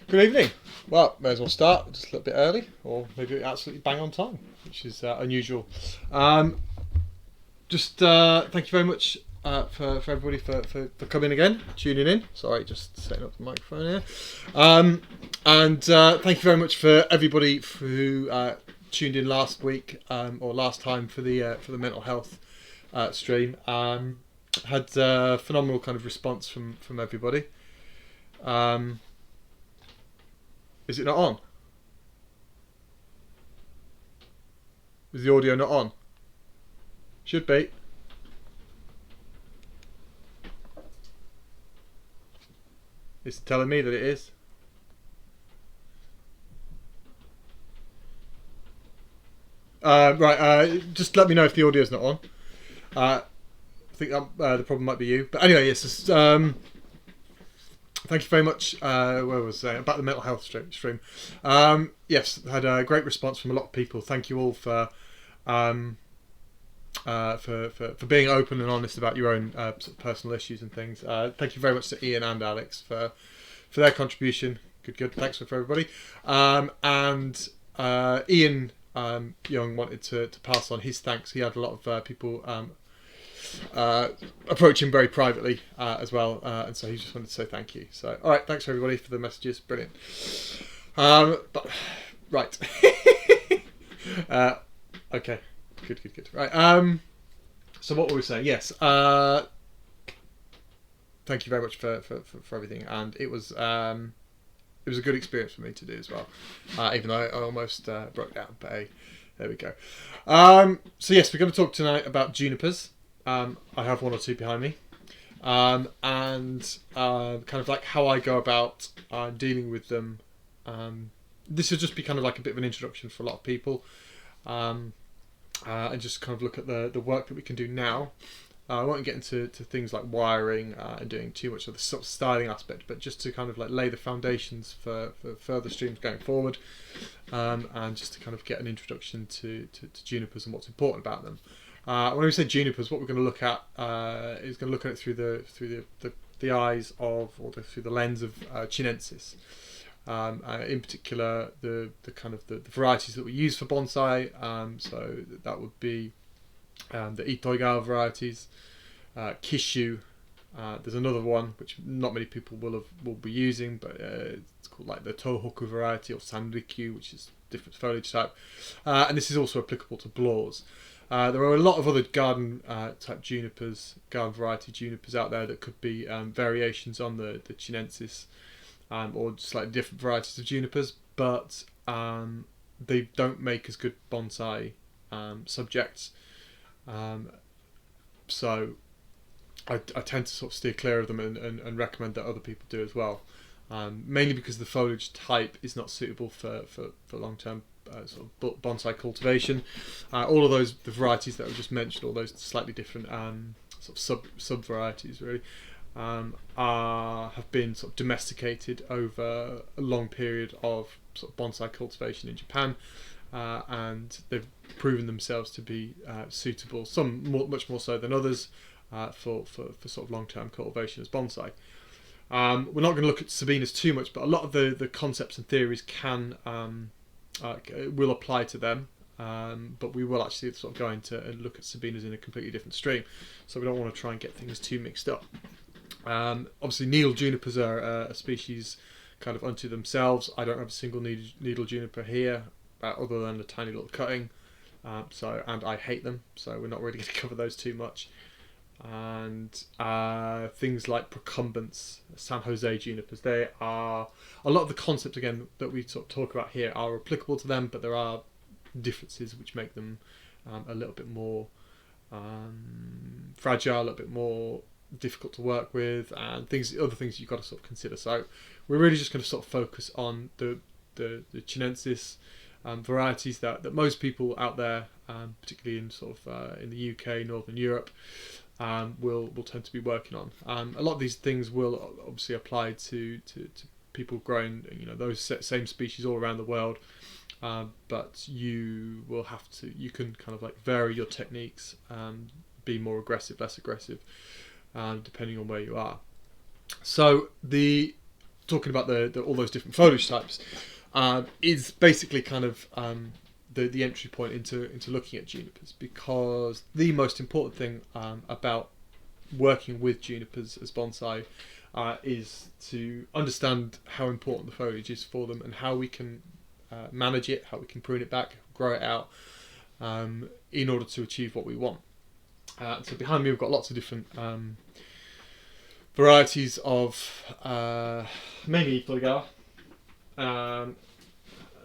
Good evening. Well, may as well start just a little bit early, or maybe absolutely bang on time, which is unusual. Thank you very much for everybody for coming again, tuning in. Sorry, just setting up the microphone here. Thank you very much for everybody who tuned in last week or last time for the mental health stream. Had a phenomenal kind of response from everybody. Is it not on? Is the audio not on? Should be. It's telling me that it is. Just let me know if the audio's not on. I think the problem might be you. But anyway, yes. Thank you very much. Where was I? About the mental health stream. Yes, had a great response from a lot of people. Thank you all for being open and honest about your own sort of personal issues and things. Thank you very much to Ian and Alex for their contribution. Good. Thanks for everybody. Ian Young wanted to pass on his thanks. He had a lot of people approach him very privately as well, and so he just wanted to say thank you. So, all right, thanks for everybody for the messages. Brilliant. Right. Okay. Good. Right. So what were we saying? Yes. Thank you very much for everything, and it was a good experience for me to do as well, even though I almost broke down. But hey, there we go. So yes, we're going to talk tonight about junipers. I have one or two behind me, and kind of like how I go about dealing with them. This will just be kind of like a bit of an introduction for a lot of people, and just kind of look at the work that we can do now. I won't get into things like wiring and doing too much of the sort of styling aspect, but just to kind of like lay the foundations for further streams going forward, and just to kind of get an introduction to junipers and what's important about them. When we say junipers, what we're going to look at is going to look at it through the eyes of, or through the lens of Chinensis. In particular, the kind of the varieties that we use for bonsai. So that would be the Itoigawa varieties, Kishu. There's another one which not many people will be using, but it's called like the Tohoku variety or Sanrikyu, which is different foliage type. And this is also applicable to blores. There are a lot of other garden type junipers, garden variety junipers out there that could be variations on the Chinensis, or slightly different varieties of junipers, but they don't make as good bonsai subjects. So I tend to sort of steer clear of them and recommend that other people do as well. Mainly because the foliage type is not suitable for long-term sort of bonsai cultivation. All of the varieties that I've just mentioned, all those slightly different sort of sub varieties really, have been sort of domesticated over a long period of sort of bonsai cultivation in Japan, and they've proven themselves to be suitable. Some much more so than others for sort of long-term cultivation as bonsai. We're not going to look at Sabinas too much, but a lot of the concepts and theories will apply to them, but we will actually sort of go into and look at Sabinas in a completely different stream, so we don't want to try and get things too mixed up. Obviously needle junipers are a species kind of unto themselves. I don't have a single needle juniper here, other than a tiny little cutting, and I hate them, so we're not really going to cover those too much. And things like procumbents, San Jose junipers, they are a lot of the concepts again that we sort of talk about here are applicable to them, but there are differences which make them a little bit more fragile, a little bit more difficult to work with, and other things you've got to sort of consider. So we're really just going to sort of focus on the Chinensis varieties that most people out there, particularly in sort of in the UK, Northern Europe, will tend to be working on. A lot of these things will obviously apply to people growing, those same species all around the world, but you can kind of like vary your techniques, be more aggressive, less aggressive, depending on where you are. So the talking about all those different foliage types, is basically kind of the entry point into looking at junipers, because the most important thing about working with junipers as bonsai is to understand how important the foliage is for them and how we can manage it, how we can prune it back, grow it out, in order to achieve what we want. So behind me we've got lots of different varieties of mainly Itoigawa.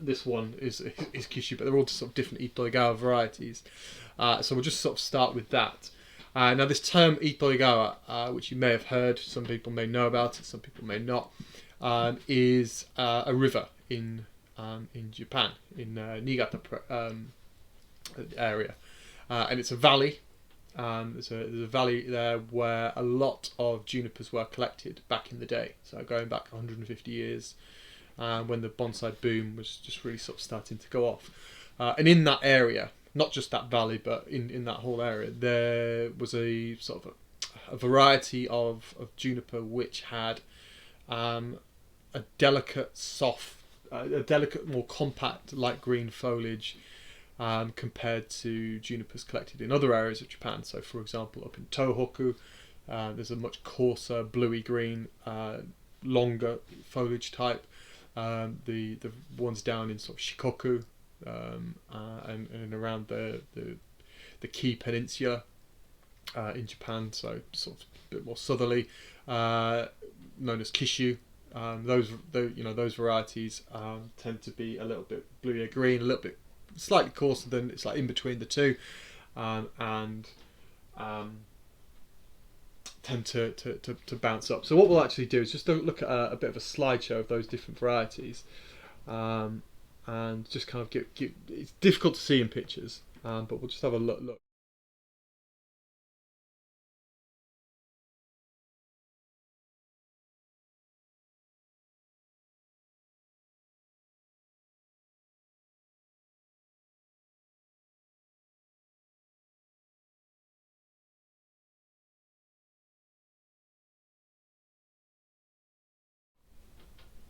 This one is Kishu, but they're all just sort of different Itoigawa varieties. So we'll just sort of start with that. Now this term Itoigawa, which you may have heard, some people may know about it, some people may not, is a river in Japan, in Niigata area, and it's a valley. There's a valley there where a lot of junipers were collected back in the day, so going back 150 years, when the bonsai boom was just really sort of starting to go off. And in that area, not just that valley, but in that whole area, there was a sort of a variety of juniper which had a delicate, soft, more compact, light green foliage, compared to junipers collected in other areas of Japan. So, for example, up in Tohoku, there's a much coarser, bluey green, longer foliage type. The ones down in sort of Shikoku, and around the Kii Peninsula in Japan, so sort of a bit more southerly, known as Kishu. Those varieties tend to be a little bit bluer green, a little bit slightly coarser than, it's like in between the two, and tend to bounce up. So what we'll actually do is just look at a bit of a slideshow of those different varieties, and just kind of give it's difficult to see in pictures, but we'll just have a look.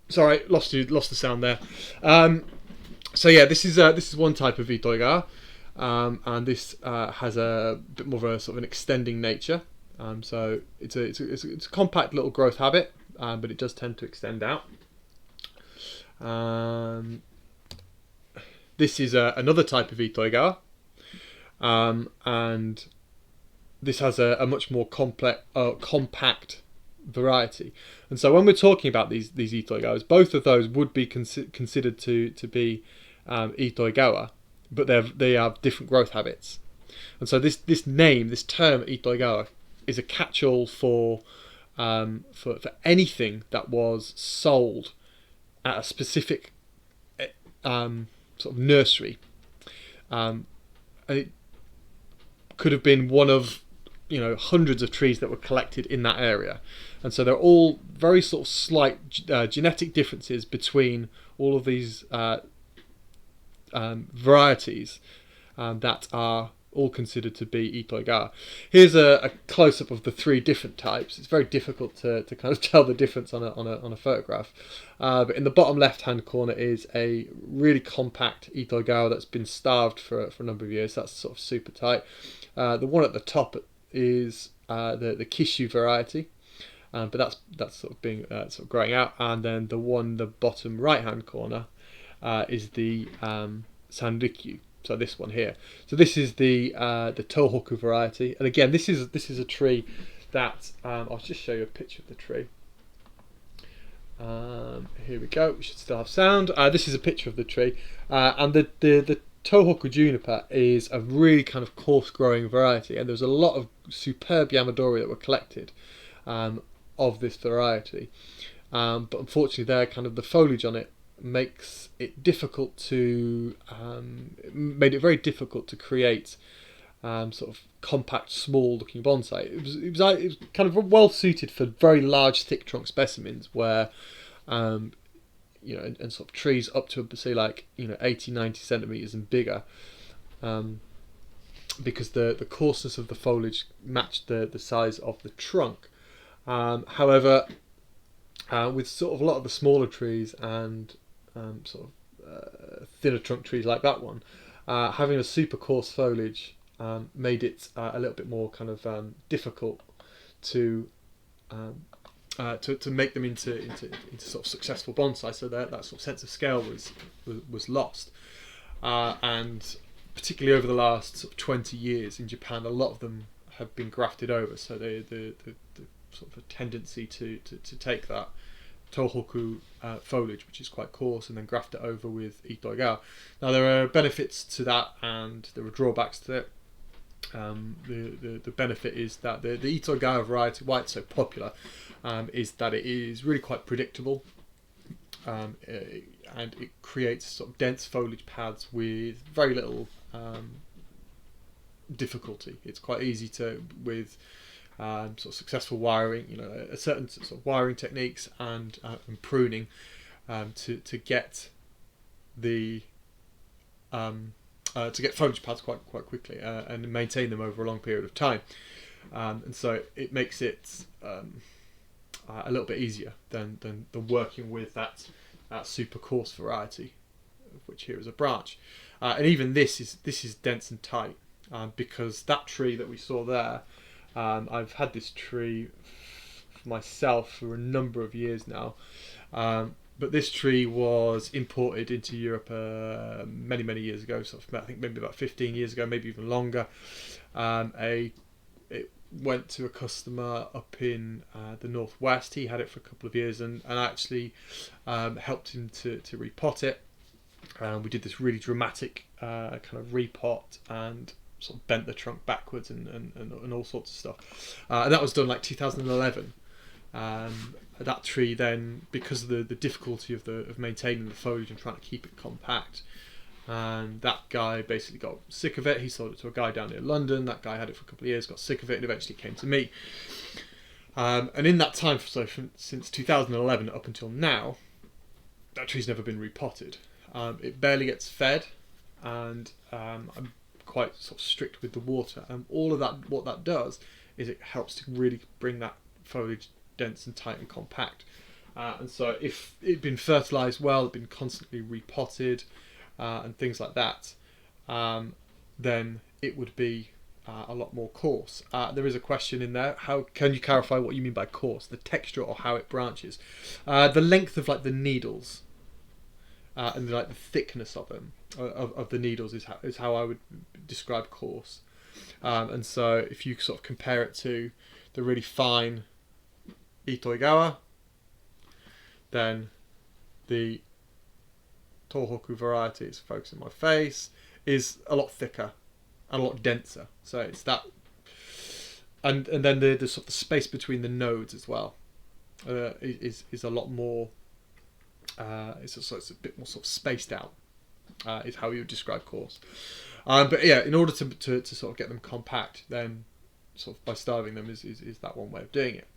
Sorry, lost the sound there. So yeah, this is one type of Itoigawa, and this has a bit more of a sort of an extending nature. So it's a compact little growth habit, but it does tend to extend out. This is another type of Itoigawa, and this has a much more compact variety. And so when we're talking about these Itoigawas, both of those would be considered to be Itoigawa, but they have different growth habits. And so this term Itoigawa is a catch-all for anything that was sold at a specific sort of nursery. And it could have been one of hundreds of trees that were collected in that area, and so they're all very sort of slight genetic differences between all of these varieties that are all considered to be Itoigawa. Here's a close-up of the three different types. It's very difficult to kind of tell the difference on a photograph, but in the bottom left-hand corner is a really compact Itoigawa that's been starved for a number of years. That's sort of super tight. The one at the top is the Kishu variety, but that's sort of being sort of growing out, and then the bottom right hand corner is the Sanrikyu. So this one here. So this is the Tohoku variety, and again this is a tree that I'll just show you a picture of the tree. Here we go. We should still have sound. This is a picture of the tree, and the Tohoku juniper is a really kind of coarse growing variety, and there's a lot of superb Yamadori that were collected of this variety, but unfortunately the foliage on it makes it difficult to made it very difficult to create sort of compact, small looking bonsai. It was kind of well suited for very large thick trunk specimens where and sort of trees up to say 80-90 centimeters and bigger, because the coarseness of the foliage matched the size of the trunk. However, with sort of a lot of the smaller trees and thinner trunk trees like that one, having a super coarse foliage made it a little bit more kind of difficult to make them into sort of successful bonsai. So that sort of sense of scale was lost, and particularly over the last sort of 20 years in Japan, a lot of them have been grafted over. So the sort of a tendency to take that Tohoku foliage, which is quite coarse, and then graft it over with Itoigawa. Now there are benefits to that, and there are drawbacks to it. The benefit is that the Itoigawa variety, why it's so popular, is that it is really quite predictable, and it creates sort of dense foliage pads with very little difficulty. It's quite easy to, with sort of successful wiring, a certain sort of wiring techniques and pruning, to get the to get foliage pads quite quickly and maintain them over a long period of time, and so it makes it a little bit easier than working with that super coarse variety, of which here is a branch, and even this is dense and tight, because that tree that we saw there, I've had this tree for myself for a number of years now, but this tree was imported into Europe many years ago, sort of, I think maybe about 15 years ago, maybe even longer. It went to a customer up in the northwest. He had it for a couple of years, and I actually helped him to repot it. We did this really dramatic kind of repot and sort of bent the trunk backwards and all sorts of stuff. And that was done like 2011. That tree then, because of the difficulty of maintaining the foliage and trying to keep it compact, and that guy basically got sick of it. He sold it to a guy down near London. That guy had it for a couple of years, got sick of it, and eventually came to me. And in that time, since 2011 up until now, that tree's never been repotted. It barely gets fed, and I'm quite sort of strict with the water. And all of that, what that does is it helps to really bring that foliage dense and tight and compact. And so if it'd been fertilised well, it'd been constantly repotted, and things like that, then it would be a lot more coarse. There is a question in there. How can you clarify what you mean by coarse? The texture or how it branches? The length of like the needles, and like the thickness of them, of the needles, is how I would describe coarse. And so if you sort of compare it to the really fine Itoigawa, then the Tohoku variety, is focusing my face, is a lot thicker and a lot denser. So it's that, and then the sort of the space between the nodes as well is a lot more. It's a bit more sort of spaced out. Is how you would describe coarse. But yeah, in order to sort of get them compact, then sort of by starving them is that one way of doing it.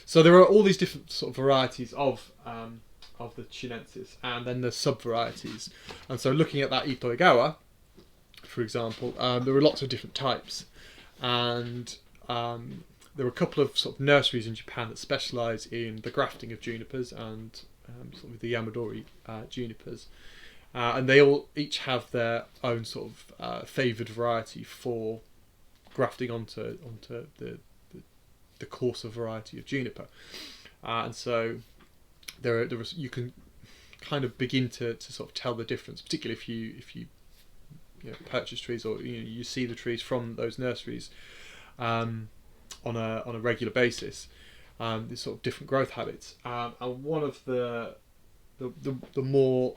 So there are all these different sort of varieties of the Chinensis, and then the sub varieties. And so looking at that Itoigawa, for example, there are lots of different types, and there are a couple of sort of nurseries in Japan that specialise in the grafting of junipers and sort of the Yamadori junipers, and they each have their own sort of favoured variety for grafting onto the coarser variety of juniper, and so you can kind of begin to sort of tell the difference, particularly if you purchase trees, or you see the trees from those nurseries on a regular basis. These sort of different growth habits, and one of the more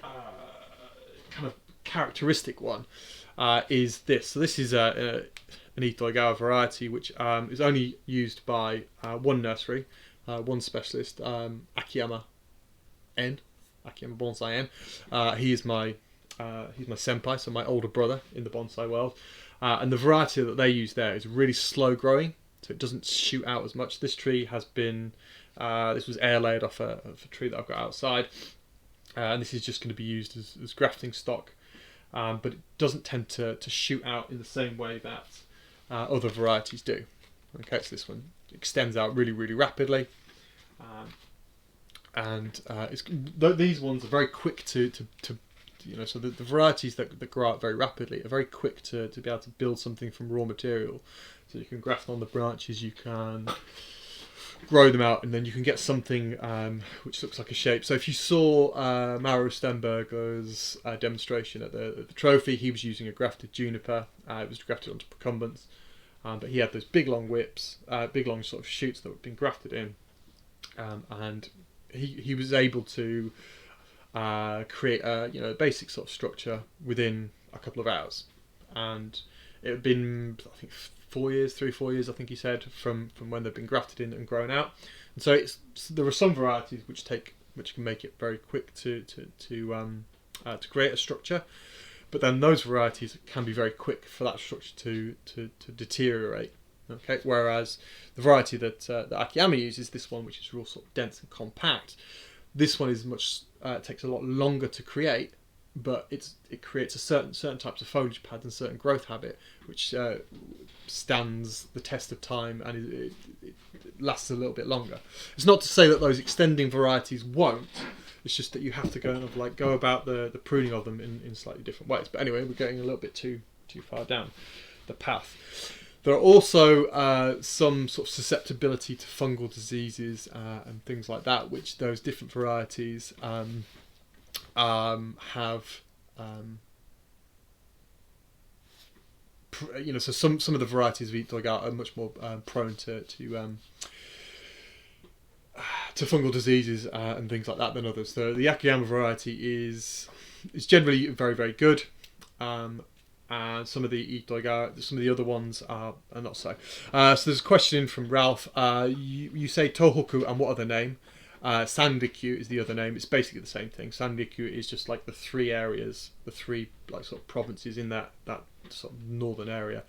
kind of characteristic one is this. So this is an Itoigawa variety, which is only used by one nursery, one specialist, Akiyama Bonsai N. He's my senpai, so my older brother in the bonsai world, and the variety that they use there is really slow growing, so it doesn't shoot out as much. This tree has been, this was air layered off a tree that I've got outside, and this is just going to be used as grafting stock, but it doesn't tend to shoot out in the same way that other varieties do. Okay, so this one extends out really rapidly, These ones are very quick to so the varieties that grow out very rapidly are very quick to be able to build something from raw material. So you can graft on the branches, you can grow them out, and then you can get something which looks like a shape. So if you saw Mauro Stenberger's demonstration at the trophy, he was using a grafted juniper. It was grafted onto procumbents, but he had those big long whips, big long sort of shoots that had been grafted in, and he was able to create a basic sort of structure within a couple of hours. And it had been, I think, 4 years, 3-4 years, I think he said, from when they've been grafted in and grown out. And so there are some varieties which can make it very quick to create a structure, but then those varieties can be very quick for that structure to deteriorate. Okay, whereas the variety that Akiyama uses, this one, which is real sort of dense and compact, this one is much takes a lot longer to create, but it creates a certain types of foliage pads and certain growth habit which stands the test of time, and it lasts a little bit longer. It's not to say that those extending varieties won't. It's just that you have to go about the pruning of them in slightly different ways. But anyway, we're getting a little bit too far down the path. There are also some sort of susceptibility to fungal diseases and things like that, which those different varieties have. So some of the varieties of Itoiga are much more prone to fungal diseases and things like that than others. The Akiyama variety is generally very, very good. And some of the Itoiga, some of the other ones are not so. So there's a question in from Ralph. You say Tohoku, and what other name? Sanrikyu is the other name. It's basically the same thing. Sanrikyu is just like the three areas, the three like sort of provinces in that sort of northern area.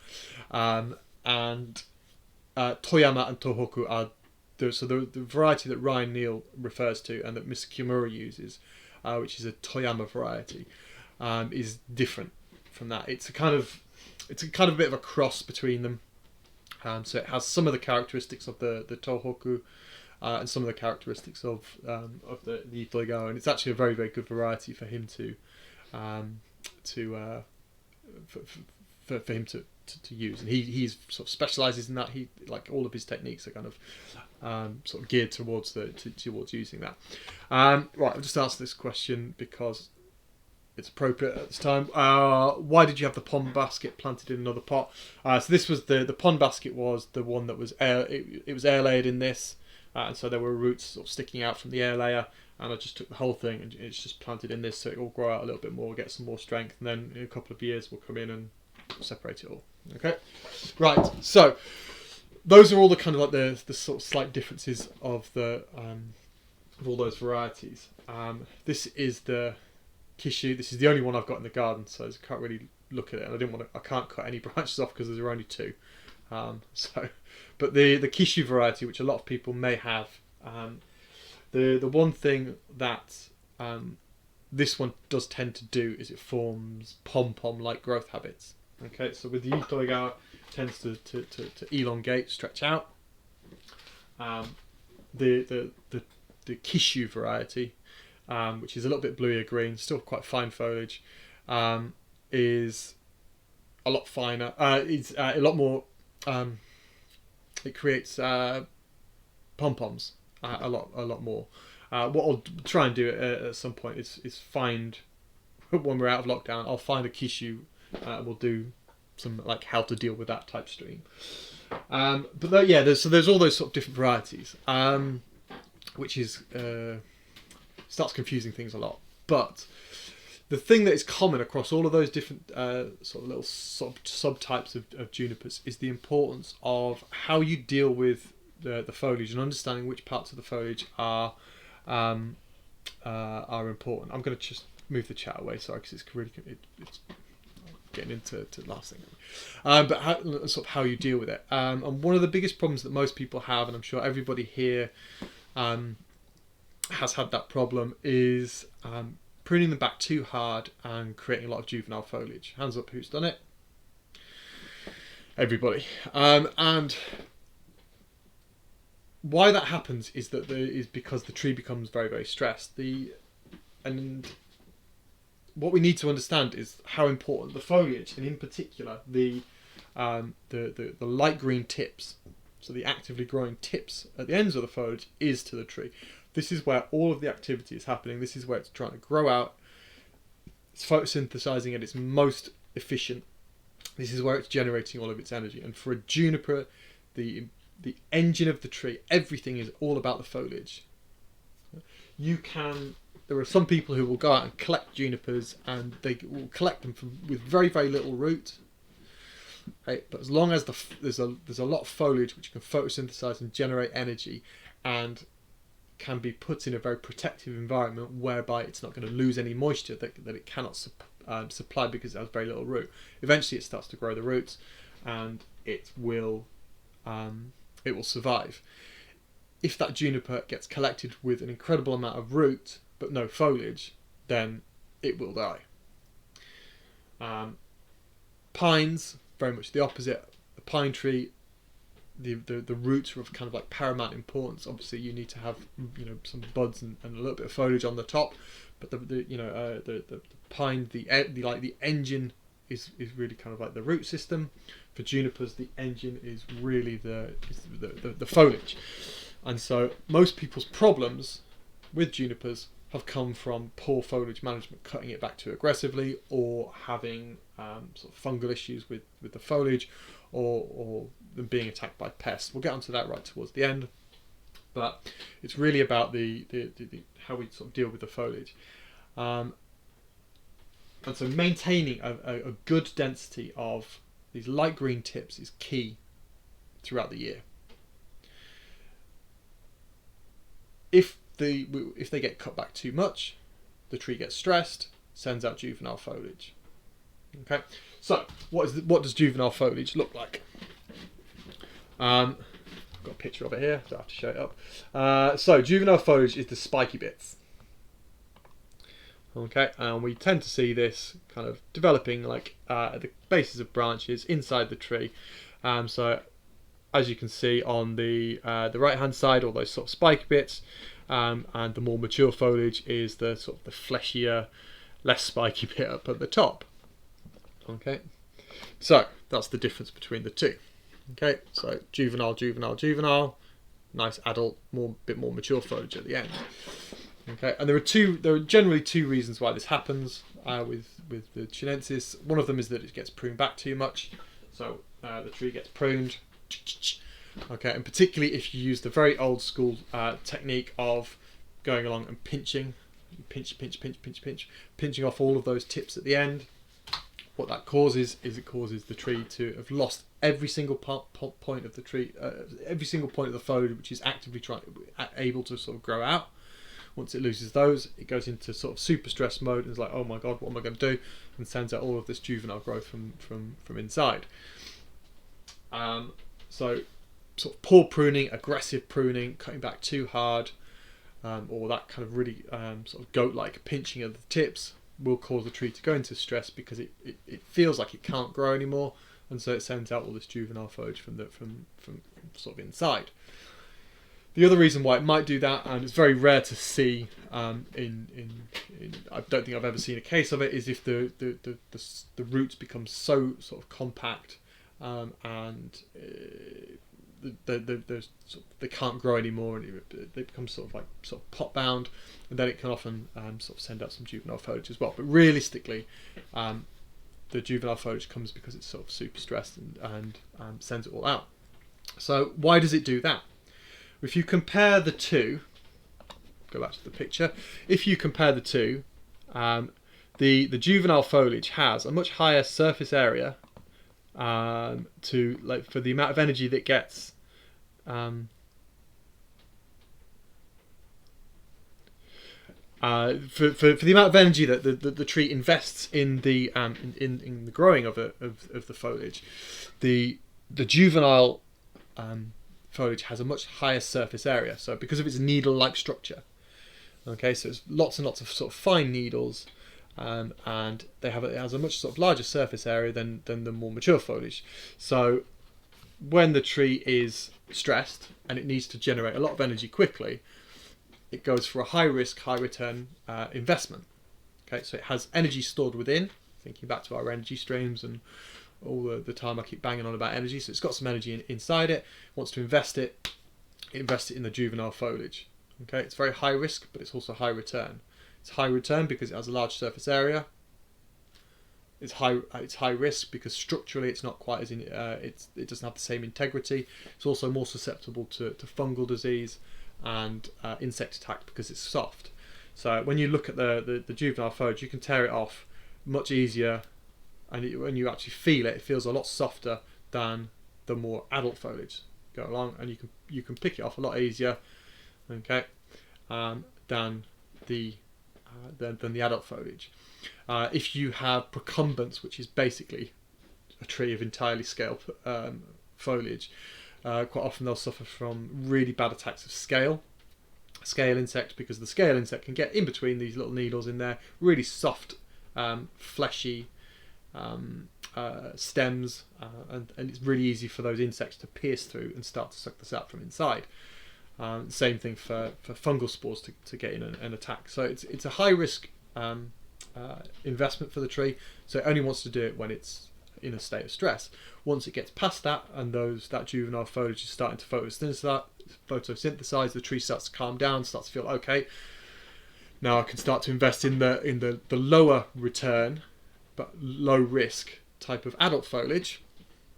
And Toyama and Tohoku are the variety that Ryan Neal refers to and that Mr. Kimura uses, which is a Toyama variety, is different from that. It's a kind of bit of a cross between them. So it has some of the characteristics of the Tohoku and some of the characteristics of the Itoiga, and it's actually a very, very good variety for him to use. And he's sort of specialises in that. He, like, all of his techniques are kind of sort of geared towards using that. Right, I've just asked this question because it's appropriate at this time. Why did you have the pond basket planted in another pot? So this was the pond basket was the one that was it was air layered in this, and so there were roots sort of sticking out from the air layer, and I just took the whole thing and it's just planted in this, so it will grow out a little bit more, get some more strength, and then in a couple of years we'll come in and separate it all. Okay, right. So those are all the kind of like the sort of slight differences of the of all those varieties. This is the Kishu. This is the only one I've got in the garden, so I can't really look at it. And I can't cut any branches off because there are only two. But the Kishu variety, which a lot of people may have, the one thing that this one does tend to do is it forms pom-pom like growth habits. Okay, so with the Itoiga, it tends to elongate, stretch out. The Kishu variety, which is a little bit bluier green, still quite fine foliage, is a lot finer. It's a lot more. It creates pom-poms a lot more. What I'll try and do at some point is find, when we're out of lockdown, I'll find a Kishu. We'll do some like how to deal with that type stream. But there's all those sort of different varieties, which is starts confusing things a lot. But the thing that is common across all of those different sort of little subtypes of junipers is the importance of how you deal with the foliage and understanding which parts of the foliage are important. I'm going to just move the chat away, sorry, because it's getting into last thing. But sort of how you deal with it. And one of the biggest problems that most people have, and I'm sure everybody here has had that problem, is pruning them back too hard and creating a lot of juvenile foliage. Hands up who's done it. Everybody. And why that happens is because the tree becomes very, very stressed. And what we need to understand is how important the foliage, and in particular the light green tips, so the actively growing tips at the ends of the foliage, is to the tree. This is where all of the activity is happening. This is where it's trying to grow out. It's photosynthesizing at its most efficient. This is where it's generating all of its energy. And for a juniper, the engine of the tree, everything is all about the foliage. There are some people who will go out and collect junipers, and they will collect them with very, very little root. Right? But as long as there's a lot of foliage which can photosynthesize and generate energy, and can be put in a very protective environment whereby it's not going to lose any moisture that it cannot supply because it has very little root. Eventually, it starts to grow the roots, and it will survive. If that juniper gets collected with an incredible amount of root but no foliage, then it will die. Pines, very much the opposite. The pine tree, the roots are of kind of like paramount importance. Obviously, you need to have some buds and a little bit of foliage on the top, but the pine, the engine is really kind of like the root system. For junipers, the engine is really the foliage. And so most people's problems with junipers have come from poor foliage management, cutting it back too aggressively, or having sort of fungal issues with the foliage, or them being attacked by pests. We'll get onto that right towards the end, but it's really about the how we sort of deal with the foliage. And so maintaining a good density of these light green tips is key throughout the year. If they get cut back too much, the tree gets stressed, sends out juvenile foliage. Okay, so what does juvenile foliage look like? I've got a picture of it here, so I have to show it up. So juvenile foliage is the spiky bits. Okay, and we tend to see this kind of developing like at the bases of branches inside the tree. So as you can see on the right hand side, all those sort of spiky bits, and the more mature foliage is the sort of the fleshier, less spiky bit up at the top. Okay, so that's the difference between the two. Okay, so juvenile, nice adult, bit more mature foliage at the end. Okay, and there are generally two reasons why this happens with the Chinensis. One of them is that it gets pruned back too much, so the tree gets pruned. Okay, and particularly if you use the very old school technique of going along and pinching off all of those tips at the end. What that causes is it causes the tree to have lost every single point of the tree, every single point of the foliage which is actively able to sort of grow out. Once it loses those, it goes into sort of super stress mode and is like, oh my god, what am I going to do? And sends out all of this juvenile growth from inside. So sort of poor pruning, aggressive pruning, cutting back too hard, or that kind of really sort of goat-like pinching of the tips will cause the tree to go into stress because it feels like it can't grow anymore, and so it sends out all this juvenile foliage from sort of inside. The other reason why it might do that, and it's very rare to see in I don't think I've ever seen a case of it, is if the roots become so sort of compact and they can't grow anymore, and they become sort of pot bound, and then it can often sort of send out some juvenile foliage as well. But realistically, the juvenile foliage comes because it's sort of super stressed and sends it all out. So why does it do that? If you compare the two, go back to the picture. If you compare the two, the juvenile foliage has a much higher surface area for the amount of energy that gets. For the amount of energy that the tree invests in the in the growing of the foliage, the juvenile foliage has a much higher surface area. So because of its needle-like structure, okay, so it's lots and lots of sort of fine needles, and it has a much sort of larger surface area than the more mature foliage. So when the tree is stressed and it needs to generate a lot of energy quickly, it goes for a high risk, high return investment. Okay, so it has energy stored within, thinking back to our energy streams and all the time I keep banging on about energy. So it's got some energy inside it, wants to invest it in the juvenile foliage. Okay, it's very high risk, but it's also high return. It's high return because it has a large surface area. It's high risk because structurally it's not quite as it doesn't have the same integrity. It's also more susceptible to fungal disease and insect attack because it's soft. So when you look at the juvenile foliage, you can tear it off much easier, and when you actually feel it, it feels a lot softer than the more adult foliage. Go along, and you can pick it off a lot easier, okay, than the adult foliage. If you have procumbence, which is basically a tree of entirely scale foliage, quite often they'll suffer from really bad attacks of scale insect, because the scale insect can get in between these little needles in there, really soft, fleshy stems, and it's really easy for those insects to pierce through and start to suck this out from inside. Same thing for fungal spores to get in and attack. So it's a high risk investment for the tree, so it only wants to do it when it's in a state of stress. Once it gets past that and that juvenile foliage is starting to photosynthesize, the tree starts to calm down, starts to feel okay. Now I can start to invest in the lower return but low risk type of adult foliage.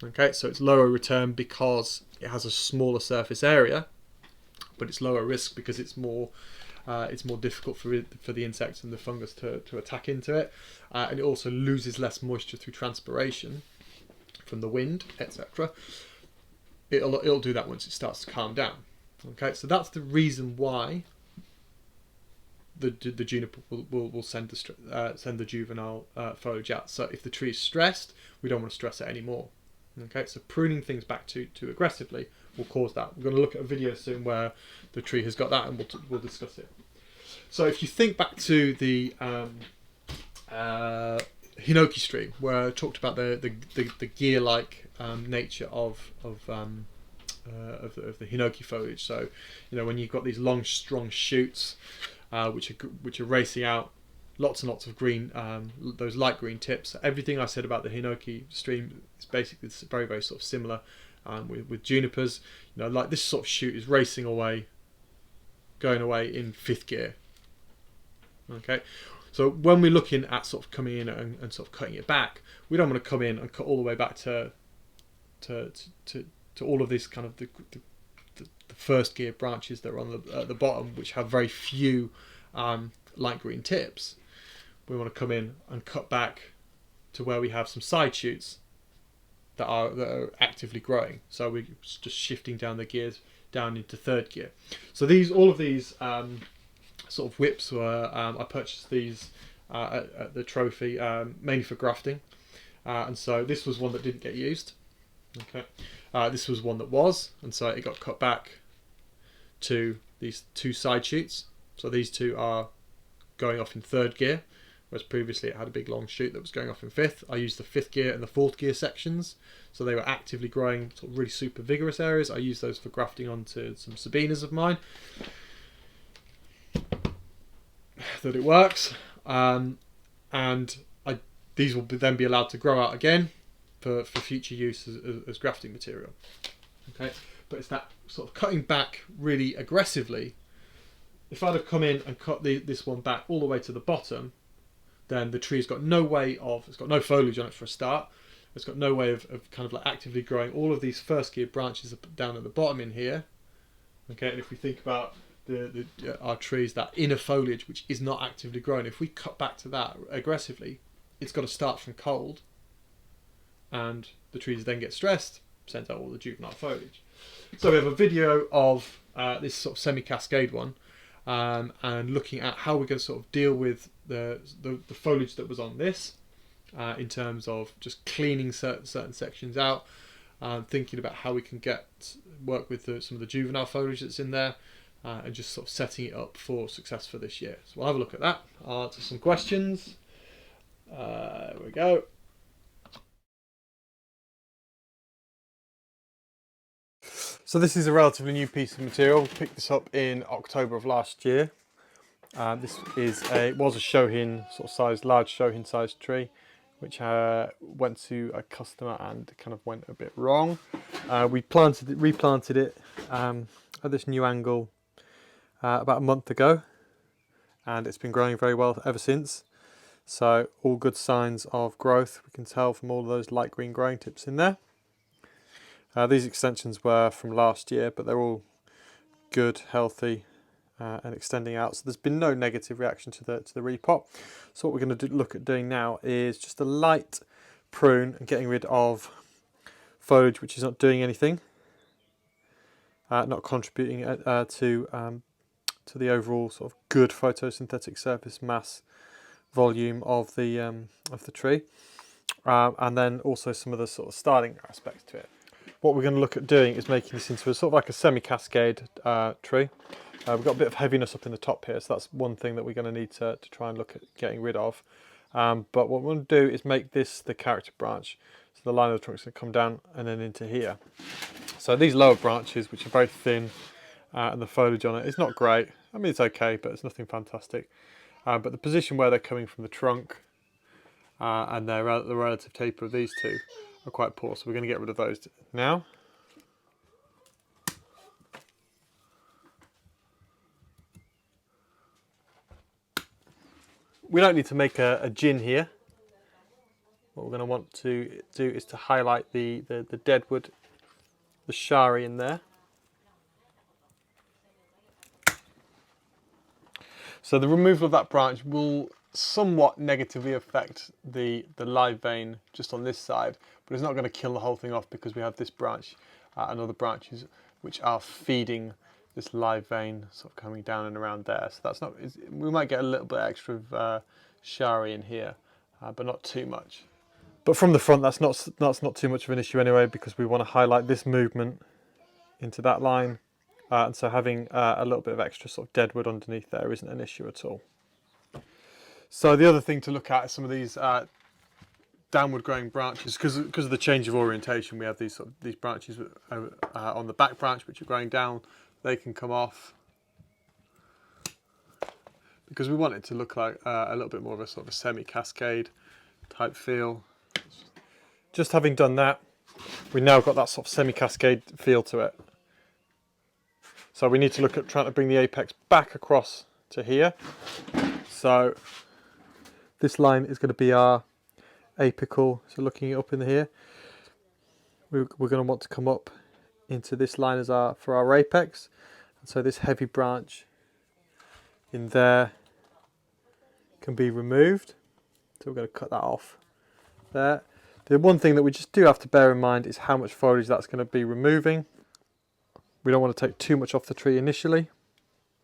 Okay, so it's lower return because it has a smaller surface area, but it's lower risk because it's more difficult for the insects and the fungus to attack into it, and it also loses less moisture through transpiration from the wind, etc. It'll do that once it starts to calm down. Okay, so that's the reason why the juniper will send the juvenile foliage out. So if the tree is stressed, we don't want to stress it anymore. Okay, so pruning things back too aggressively will cause that. We're going to look at a video soon where the tree has got that, and we'll discuss it. So if you think back to the Hinoki stream, where I talked about the gear-like nature of the Hinoki foliage. So when you've got these long, strong shoots which are racing out lots and lots of green, those light green tips. Everything I said about the Hinoki stream is basically very, very sort of similar with junipers. Like this sort of shoot is racing away, going away in 5th gear. Okay, so when we're looking at sort of coming in and sort of cutting it back, we don't want to come in and cut all the way back to all of this kind of the 1st gear branches that are on the bottom, which have very few light green tips. We want to come in and cut back to where we have some side shoots that are actively growing. So we're just shifting down the gears down into 3rd gear. So all of these sort of whips were I purchased these at the trophy mainly for grafting, and so this was one that didn't get used. Okay, this was one that was, and so it got cut back to these 2 side shoots. So these 2 are going off in 3rd gear, whereas previously it had a big long shoot that was going off in 5th. I used the 5th gear and the 4th gear sections, so they were actively growing sort of really super vigorous areas. I used those for grafting onto some sabinas of mine. That it works, and these will then be allowed to grow out again for future use as grafting material. Okay, but it's that sort of cutting back really aggressively. If I'd have come in and cut this one back all the way to the bottom, then the tree's got no way of, it's got no foliage on it for a start, it's got no way of kind of like actively growing all of these 1st gear branches down at the bottom in here. Okay, and if we think about our trees, that inner foliage which is not actively growing, if we cut back to that aggressively, it's got to start from cold, and the trees then get stressed, sends out all the juvenile foliage. So we have a video of this sort of semi-cascade one, and looking at how we're going to sort of deal with the foliage that was on this, in terms of just cleaning certain sections out, thinking about how we can work with some of the juvenile foliage that's in there, and just sort of setting it up for success for this year. So we'll have a look at that. I'll answer some questions. There we go. So this is a relatively new piece of material. We picked this up in October of last year. This was a shohin sort of size, large shohin sized tree, which went to a customer and kind of went a bit wrong. We replanted it at this new angle about a month ago, and it's been growing very well ever since. So all good signs of growth, we can tell from all of those light green growing tips in there. These extensions were from last year, but they're all good, healthy, and extending out. So there's been no negative reaction to the repot. So what we're going to look at doing now is just a light prune and getting rid of foliage which is not doing anything, not contributing to the overall sort of good photosynthetic surface mass volume of the tree, and then also some of the sort of styling aspects to it. What we're going to look at doing is making this into a sort of like a semi-cascade tree. We've got a bit of heaviness up in the top here, so that's one thing that we're going to need to try and look at getting rid of. But what we're going to do is make this the character branch. So the line of the trunk is going to come down and then into here. So these lower branches, which are very thin, and the foliage on it is not great. I mean, it's okay, but it's nothing fantastic. But the position where they're coming from the trunk and the relative taper of these two are quite poor, so we're going to get rid of those now. We don't need to make a gin here. What we're going to want to do is to highlight the deadwood, the shari in there. So the removal of that branch will somewhat negatively affect the live vein just on this side, but it's not going to kill the whole thing off because we have this branch and other branches which are feeding this live vein sort of coming down and around there. So that's not, we might get a little bit extra of shari in here, but not too much. But from the front, that's not too much of an issue anyway, because we want to highlight this movement into that line. And so having a little bit of extra sort of deadwood underneath there isn't an issue at all. So the other thing to look at is some of these downward growing branches, because of the change of orientation. We have these branches on the back branch which are growing down. They can come off because we want it to look like a little bit more of a sort of a semi-cascade type feel. Just having done that, we've now got that sort of semi-cascade feel to it. So we need to look at trying to bring the apex back across to here. So this line is going to be our apical. So looking up in here, we're going to want to come up into this line as for our apex. And so this heavy branch in there can be removed. So we're going to cut that off there. The one thing that we just do have to bear in mind is how much foliage that's going to be removing. We don't want to take too much off the tree initially,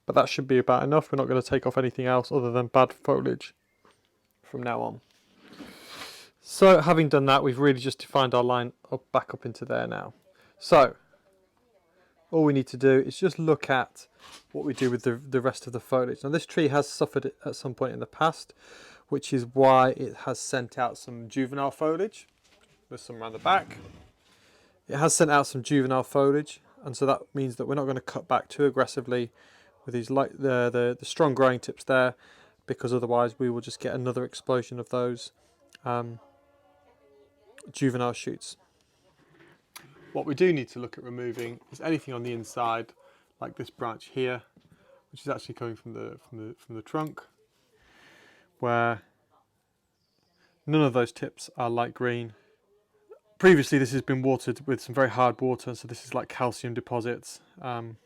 but that should be about enough. We're not going to take off anything else other than bad foliage from now on. So having done that, we've really just defined our line back up into there now. So all we need to do is just look at what we do with the rest of the foliage. Now this tree has suffered at some point in the past, which is why it has sent out some juvenile foliage. There's some around the back. It has sent out some juvenile foliage, and so that means that we're not going to cut back too aggressively with these the strong growing tips there, because otherwise we will just get another explosion of those juvenile shoots. What we do need to look at removing is anything on the inside, like this branch here, which is actually coming from the trunk, where none of those tips are light green. Previously this has been watered with some very hard water, so this is like calcium deposits on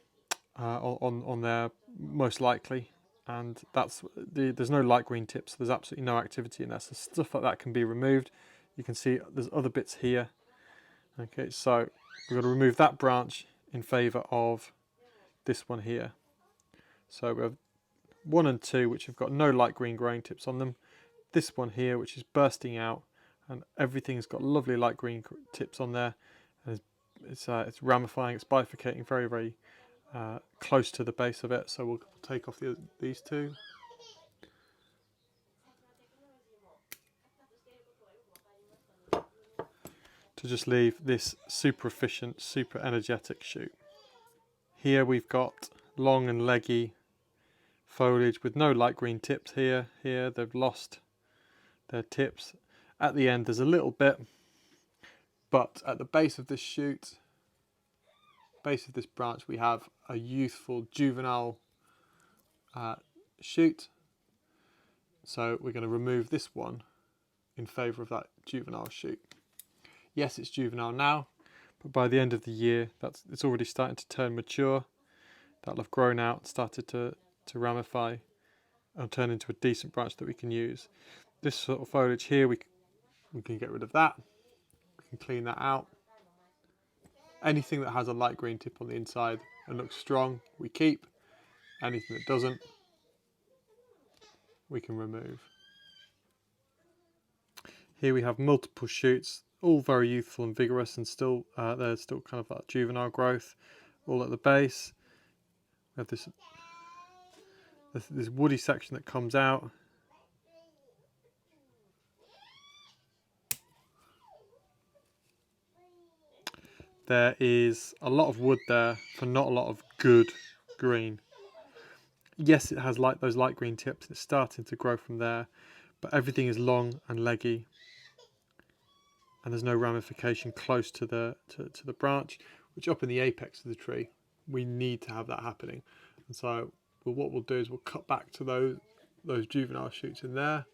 there most likely, and there's no light green tips, so there's absolutely no activity in there, so stuff like that can be removed. You can see there's other bits here. Okay, so we've got to remove that branch in favour of this one here. So we have 1 and 2 which have got no light green growing tips on them. This one here which is bursting out, and everything's got lovely light green tips on there, and it's ramifying, it's bifurcating very, very close to the base of it. So we'll take off these two. To just leave this super efficient, super energetic shoot. Here we've got long and leggy foliage with no light green tips here. Here they've lost their tips. At the end there's a little bit, but at the base of this shoot, base of this branch, we have a youthful juvenile shoot. So we're going to remove this one in favour of that juvenile shoot. Yes, it's juvenile now, but by the end of the year, it's already starting to turn mature. That'll have grown out, started to ramify, and turn into a decent branch that we can use. This sort of foliage here, we can get rid of that. We can clean that out. Anything that has a light green tip on the inside and looks strong, we keep. Anything that doesn't, we can remove. Here we have multiple shoots, all very youthful and vigorous, and still they're still kind of like juvenile growth, all at the base. We have this woody section that comes out. There is a lot of wood there for not a lot of good green. Yes, it has those light green tips. It's starting to grow from there, but everything is long and leggy, and there's no ramification close to the branch, which up in the apex of the tree, we need to have that happening. And so, what we'll do is we'll cut back to those juvenile shoots in there.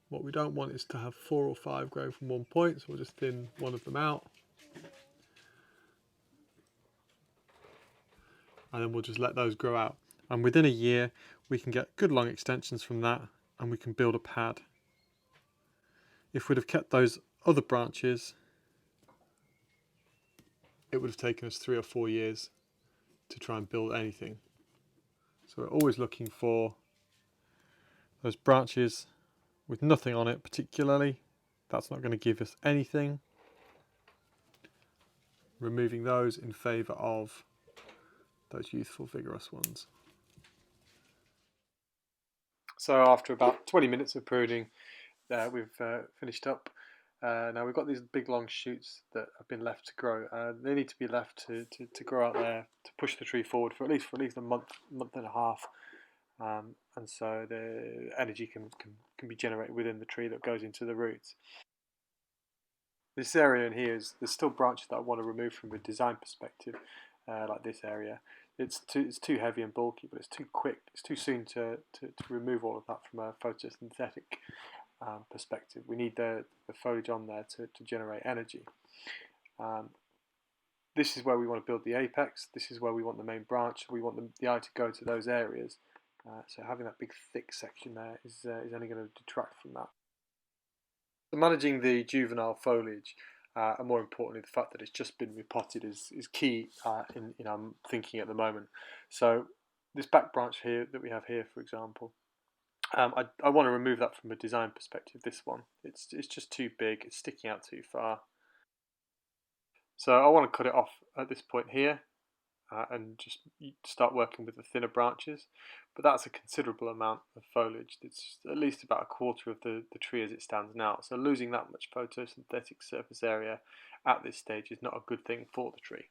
What we don't want is to have 4 or 5 growing from one point, so we'll just thin one of them out. And then we'll just let those grow out. And within a year, we can get good long extensions from that, and we can build a pad. If we'd have kept those other branches, it would have taken us 3 or 4 years to try and build anything. So we're always looking for those branches with nothing on it particularly. That's not going to give us anything. Removing those in favour of those youthful, vigorous ones. So after about 20 minutes of pruning, we've finished up. Now we've got these big long shoots that have been left to grow. They need to be left to grow out there, to push the tree forward for at least a month and a half. And so the energy can be generated within the tree that goes into the roots. This area in here there's still branches that I want to remove from a design perspective, like this area. It's too heavy and bulky, but it's too quick. It's too soon to remove all of that from a photosynthetic perspective. We need the foliage on there to generate energy. This is where we want to build the apex. This is where we want the main branch. We want the eye to go to those areas. So having that big thick section there is only going to detract from that. So managing the juvenile foliage, and more importantly the fact that it's just been repotted, is key in our thinking at the moment. So this back branch here that we have here, for example, I want to remove that from a design perspective. This one, it's just too big, it's sticking out too far. So I want to cut it off at this point here, and just start working with the thinner branches. But that's a considerable amount of foliage. It's at least about a quarter of the tree as it stands now. So losing that much photosynthetic surface area at this stage is not a good thing for the tree.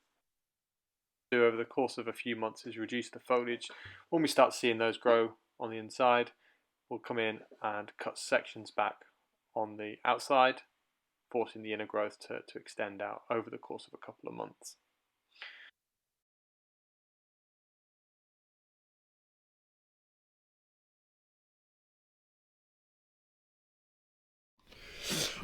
Do over the course of a few months is reduce the foliage. When we start seeing those grow on the inside, we'll come in and cut sections back on the outside, forcing the inner growth to extend out over the course of a couple of months.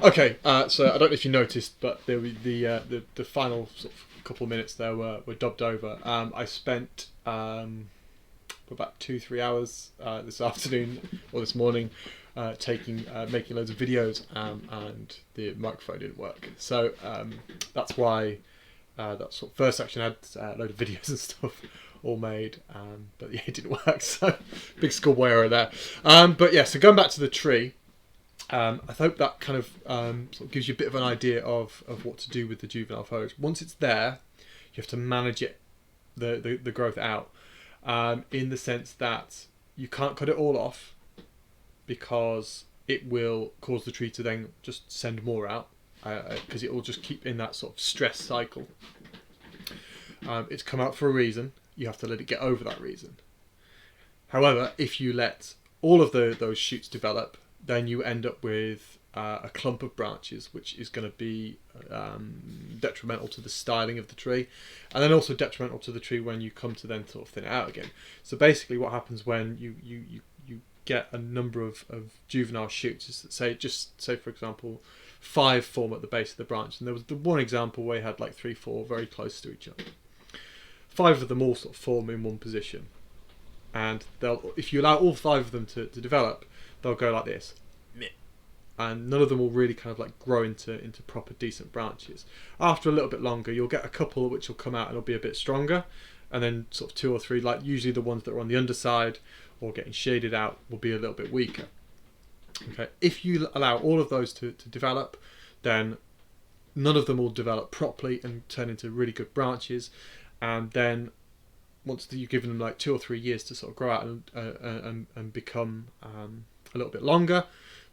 Okay, so I don't know if you noticed, but the final sort of couple of minutes there were dubbed over. I spent about 2-3 hours this afternoon or this morning making loads of videos, and the microphone didn't work. So that's why that sort of first section had a load of videos and stuff all made, but yeah, it didn't work. So big schoolboy error there. But yeah, so going back to the tree. I hope that kind of sort of gives you a bit of an idea of what to do with the juvenile foliage. Once it's there, you have to manage it, the growth out, in the sense that you can't cut it all off, because it will cause the tree to then just send more out, because it will just keep in that sort of stress cycle. It's come out for a reason. You have to let it get over that reason. However, if you let all of those shoots develop, then you end up with a clump of branches, which is going to be detrimental to the styling of the tree, and then also detrimental to the tree when you come to then sort of thin it out again. So basically what happens when you get a number of juvenile shoots is that say for example 5 form at the base of the branch, and there was the one example where you had like 3-4 very close to each other. 5 of them all sort of form in one position, and if you allow all 5 of them to develop, they'll go like this, and none of them will really kind of like grow into proper decent branches. After a little bit longer, you'll get a couple which will come out and it'll be a bit stronger, and then sort of 2 or 3, like usually the ones that are on the underside or getting shaded out, will be a little bit weaker. Okay, if you allow all of those to develop, then none of them will develop properly and turn into really good branches, and then once you've given them like 2 or 3 years to sort of grow out and become a little bit longer,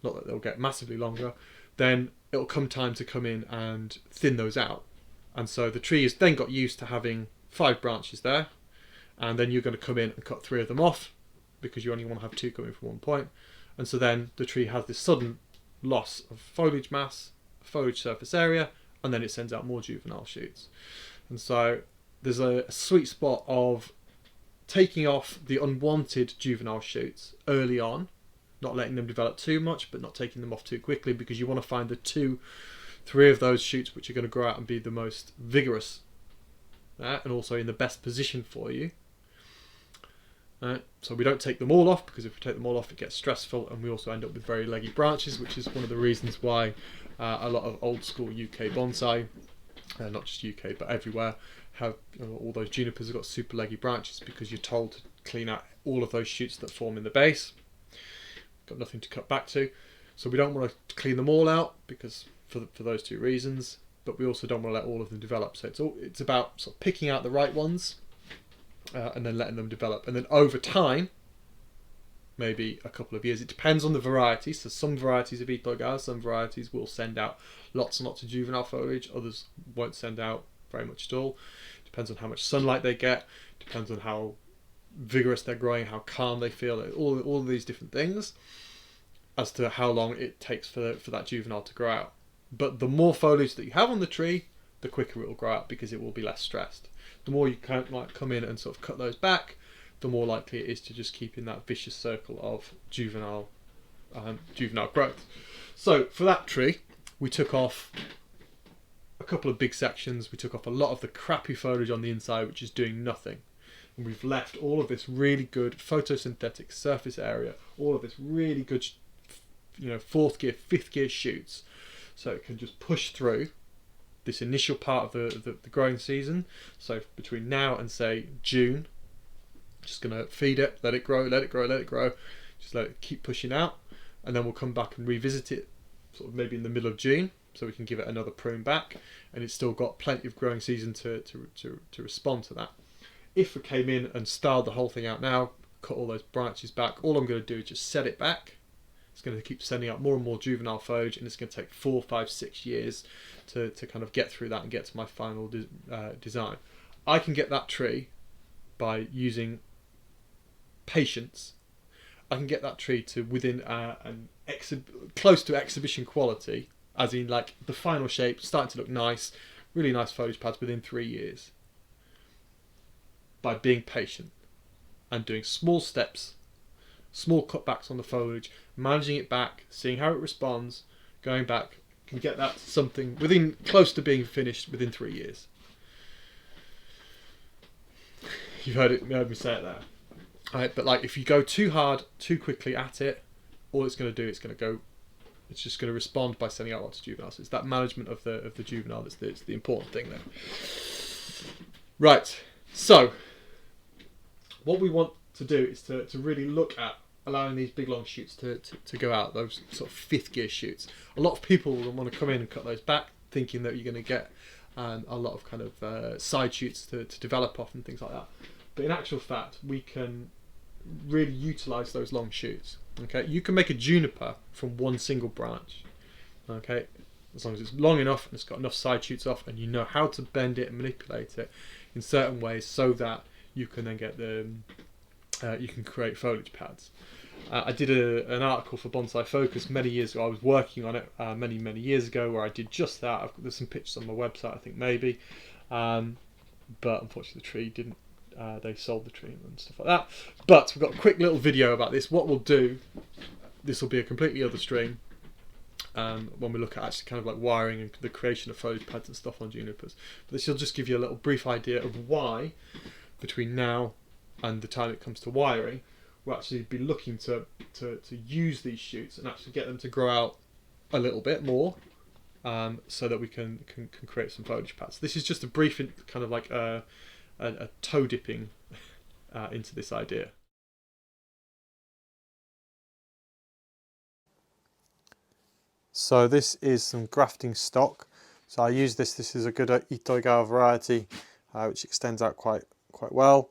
not that they'll get massively longer, then it'll come time to come in and thin those out. And so the tree has then got used to having 5 branches there, and then you're going to come in and cut 3 of them off because you only want to have 2 coming from one point. And so then the tree has this sudden loss of foliage mass, foliage surface area, and then it sends out more juvenile shoots. And so there's a sweet spot of taking off the unwanted juvenile shoots early on, not letting them develop too much, but not taking them off too quickly, because you want to find the 2-3 of those shoots which are going to grow out and be the most vigorous, and also in the best position for you. So we don't take them all off, because if we take them all off it gets stressful, and we also end up with very leggy branches, which is one of the reasons why a lot of old school UK bonsai, not just UK but everywhere, have all those junipers have got super leggy branches, because you're told to clean out all of those shoots that form in the base. Got nothing to cut back to, so we don't want to clean them all out because for those 2 reasons, but we also don't want to let all of them develop. So it's about sort of picking out the right ones, and then letting them develop, and then over time, maybe a couple of years, it depends on the variety. So some varieties of Repot, some varieties will send out lots and lots of juvenile foliage, others won't send out very much at all. Depends on how much sunlight they get, depends on how vigorous they're growing, how calm they feel, all of these different things as to how long it takes for that juvenile to grow out. But the more foliage that you have on the tree, the quicker it will grow out, because it will be less stressed. The more you like come in and sort of cut those back, the more likely it is to just keep in that vicious circle of juvenile growth. So for that tree, we took off a couple of big sections. We took off a lot of the crappy foliage on the inside, which is doing nothing. And we've left all of this really good photosynthetic surface area, all of this really good, 4th gear, 5th gear shoots, so it can just push through this initial part of the growing season. So between now and say June, just going to feed it, let it grow, just let it keep pushing out, and then we'll come back and revisit it sort of maybe in the middle of June, so we can give it another prune back, and it's still got plenty of growing season to respond to that. If we came in and styled the whole thing out now, cut all those branches back, all I'm going to do is just set it back. It's going to keep sending out more and more juvenile foliage, and it's going to take 4, 5, 6 years to kind of get through that and get to my final design. I can get that tree by using patience. I can get that tree to within close to exhibition quality, as in like the final shape starting to look nice, really nice foliage pads within 3 years, by being patient and doing small steps, small cutbacks on the foliage, managing it back, seeing how it responds, going back, can get that something within close to being finished within 3 years. You've heard me say it there. Right, but like if you go too hard, too quickly at it, all it's going to do, it's just going to respond by sending out lots of juveniles. It's that management of the juvenile that's the important thing there. Right, so what we want to do is to really look at allowing these big long shoots to go out, those sort of 5th gear shoots. A lot of people will want to come in and cut those back, thinking that you're going to get a lot of kind of side shoots to develop off and things like that. But in actual fact, we can really utilise those long shoots. Okay, you can make a juniper from one single branch. Okay, as long as it's long enough and it's got enough side shoots off, and you know how to bend it and manipulate it, in certain ways so that you can then get the you can create foliage pads. I did an article for Bonsai Focus many years ago. I was working on it many years ago, where I did just that. There's some pictures on my website, I think, maybe, but unfortunately the tree didn't. They sold the tree and stuff like that. But we've got a quick little video about this. What we'll do, this will be a completely other stream when we look at actually kind of like wiring and the creation of foliage pads and stuff on junipers. But this will just give you a little brief idea of why, between now and the time it comes to wiring, we'll actually be looking to use these shoots and actually get them to grow out a little bit more, so that we can create some foliage pads. This is just a brief kind of like a toe dipping into this idea. So this is some grafting stock. So I use this. This is a good Itoigawa variety, which extends out quite well.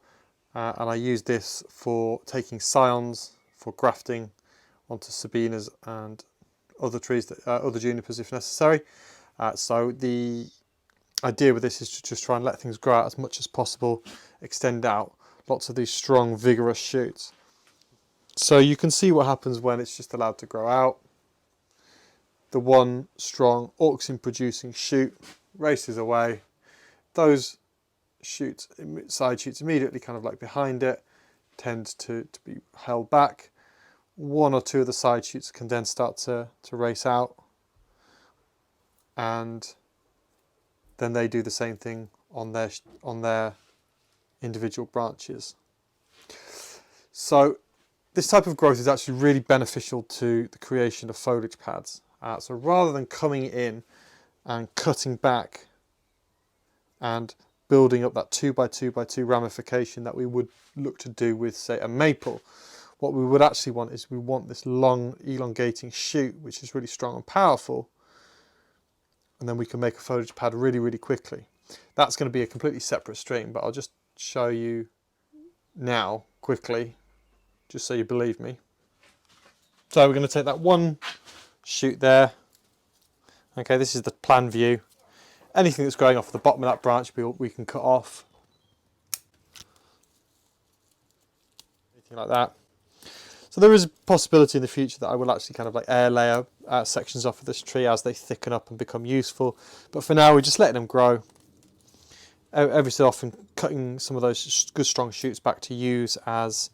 And I use this for taking scions for grafting onto sabinas and other trees, that, other junipers if necessary. So the idea with this is to just try and let things grow out as much as possible, extend out lots of these strong, vigorous shoots. So you can see what happens when it's just allowed to grow out. The one strong auxin producing shoot races away. Those shoots, side shoots immediately kind of like behind it, tend to be held back. One or two of the side shoots can then start to race out, and then they do the same thing on their individual branches. So this type of growth is actually really beneficial to the creation of foliage pads. So rather than coming in and cutting back and building up that 2 by 2 by 2 ramification that we would look to do with, say, a maple, what we would actually want is we want this long elongating shoot, which is really strong and powerful, and then we can make a foliage pad really quickly. That's going to be a completely separate stream, but I'll just show you now quickly, just so you believe me. So we're going to take that one shoot there. Okay, this is the plan view. Anything that's growing off the bottom of that branch we can cut off. Anything like that. So there is a possibility in the future that I will actually kind of like air layer sections off of this tree as they thicken up and become useful. But for now we're just letting them grow. Every so often cutting some of those good strong shoots back to use as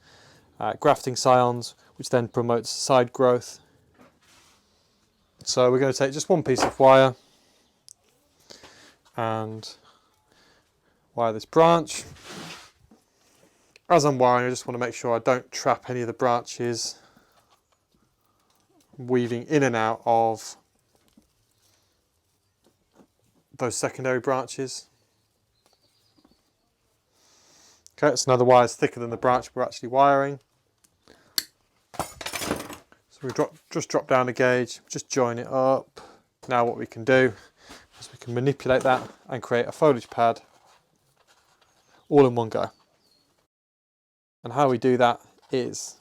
grafting scions, which then promotes side growth. So we're going to take just one piece of wire and wire this branch. As I'm wiring, I just want to make sure I don't trap any of the branches weaving in and out of those secondary branches. Okay, so now the wire is thicker than the branch we're actually wiring. So we just drop down the gauge, just join it up. Now what we can do is we can manipulate that and create a foliage pad all in one go. And how we do that is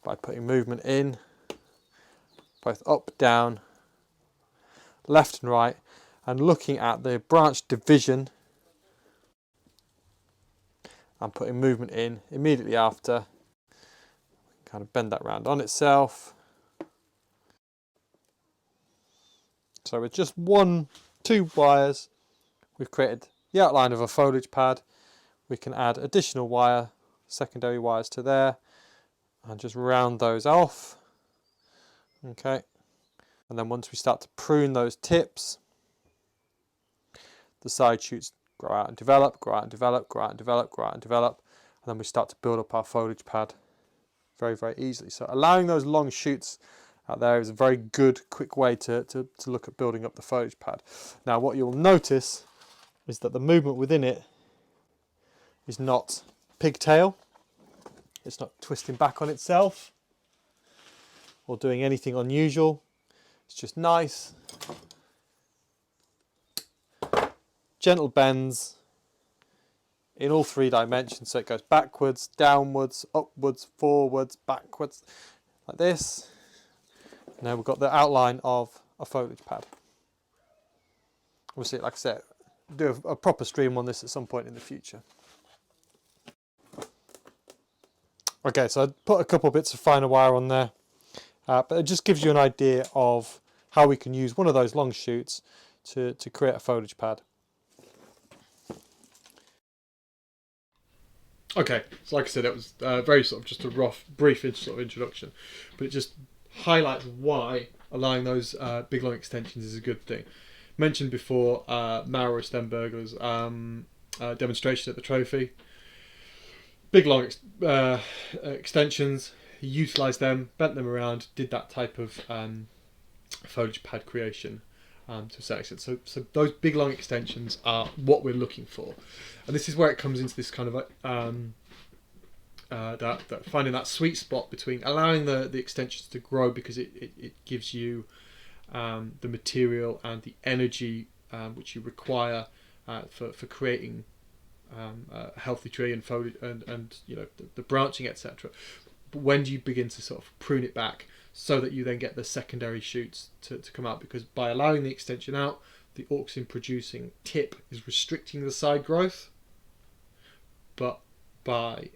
by putting movement in, both up, down, left and right, and looking at the branch division and putting movement in immediately after. Kind of bend that round on itself. So with just two wires, we've created the outline of a foliage pad. We can add additional wire, secondary wires to there, and just round those off. Okay, and then once we start to prune those tips, the side shoots grow out and develop, grow out and develop, grow out and develop, grow out and develop, and then we start to build up our foliage pad very easily. So allowing those long shoots out there is a very good, quick way to look at building up the foliage pad. Now what you'll notice is that the movement within it is not pigtail, it's not twisting back on itself or doing anything unusual. It's just nice, gentle bends in all 3 dimensions. So it goes backwards, downwards, upwards, forwards, backwards, like this. Now we've got the outline of a foliage pad. Obviously, like I said, do a proper stream on this at some point in the future. Okay, so I put a couple bits of finer wire on there, but it just gives you an idea of how we can use one of those long shoots to create a foliage pad. Okay, so like I said, it was very sort of just a rough, brief sort of introduction, but it just highlights why allowing those big long extensions is a good thing. Mentioned before, Maurer Stenberger's demonstration at the trophy. Big long extensions, he utilised them, bent them around, did that type of foliage pad creation to a certain extent. So those big long extensions are what we're looking for, and this is where it comes into this kind of that finding that sweet spot between allowing the extensions to grow, because it gives you the material and the energy which you require for creating a healthy tree and foliage and you know the branching, etc. But when do you begin to sort of prune it back so that you then get the secondary shoots to come out? Because by allowing the extension out, the auxin producing tip is restricting the side growth, but by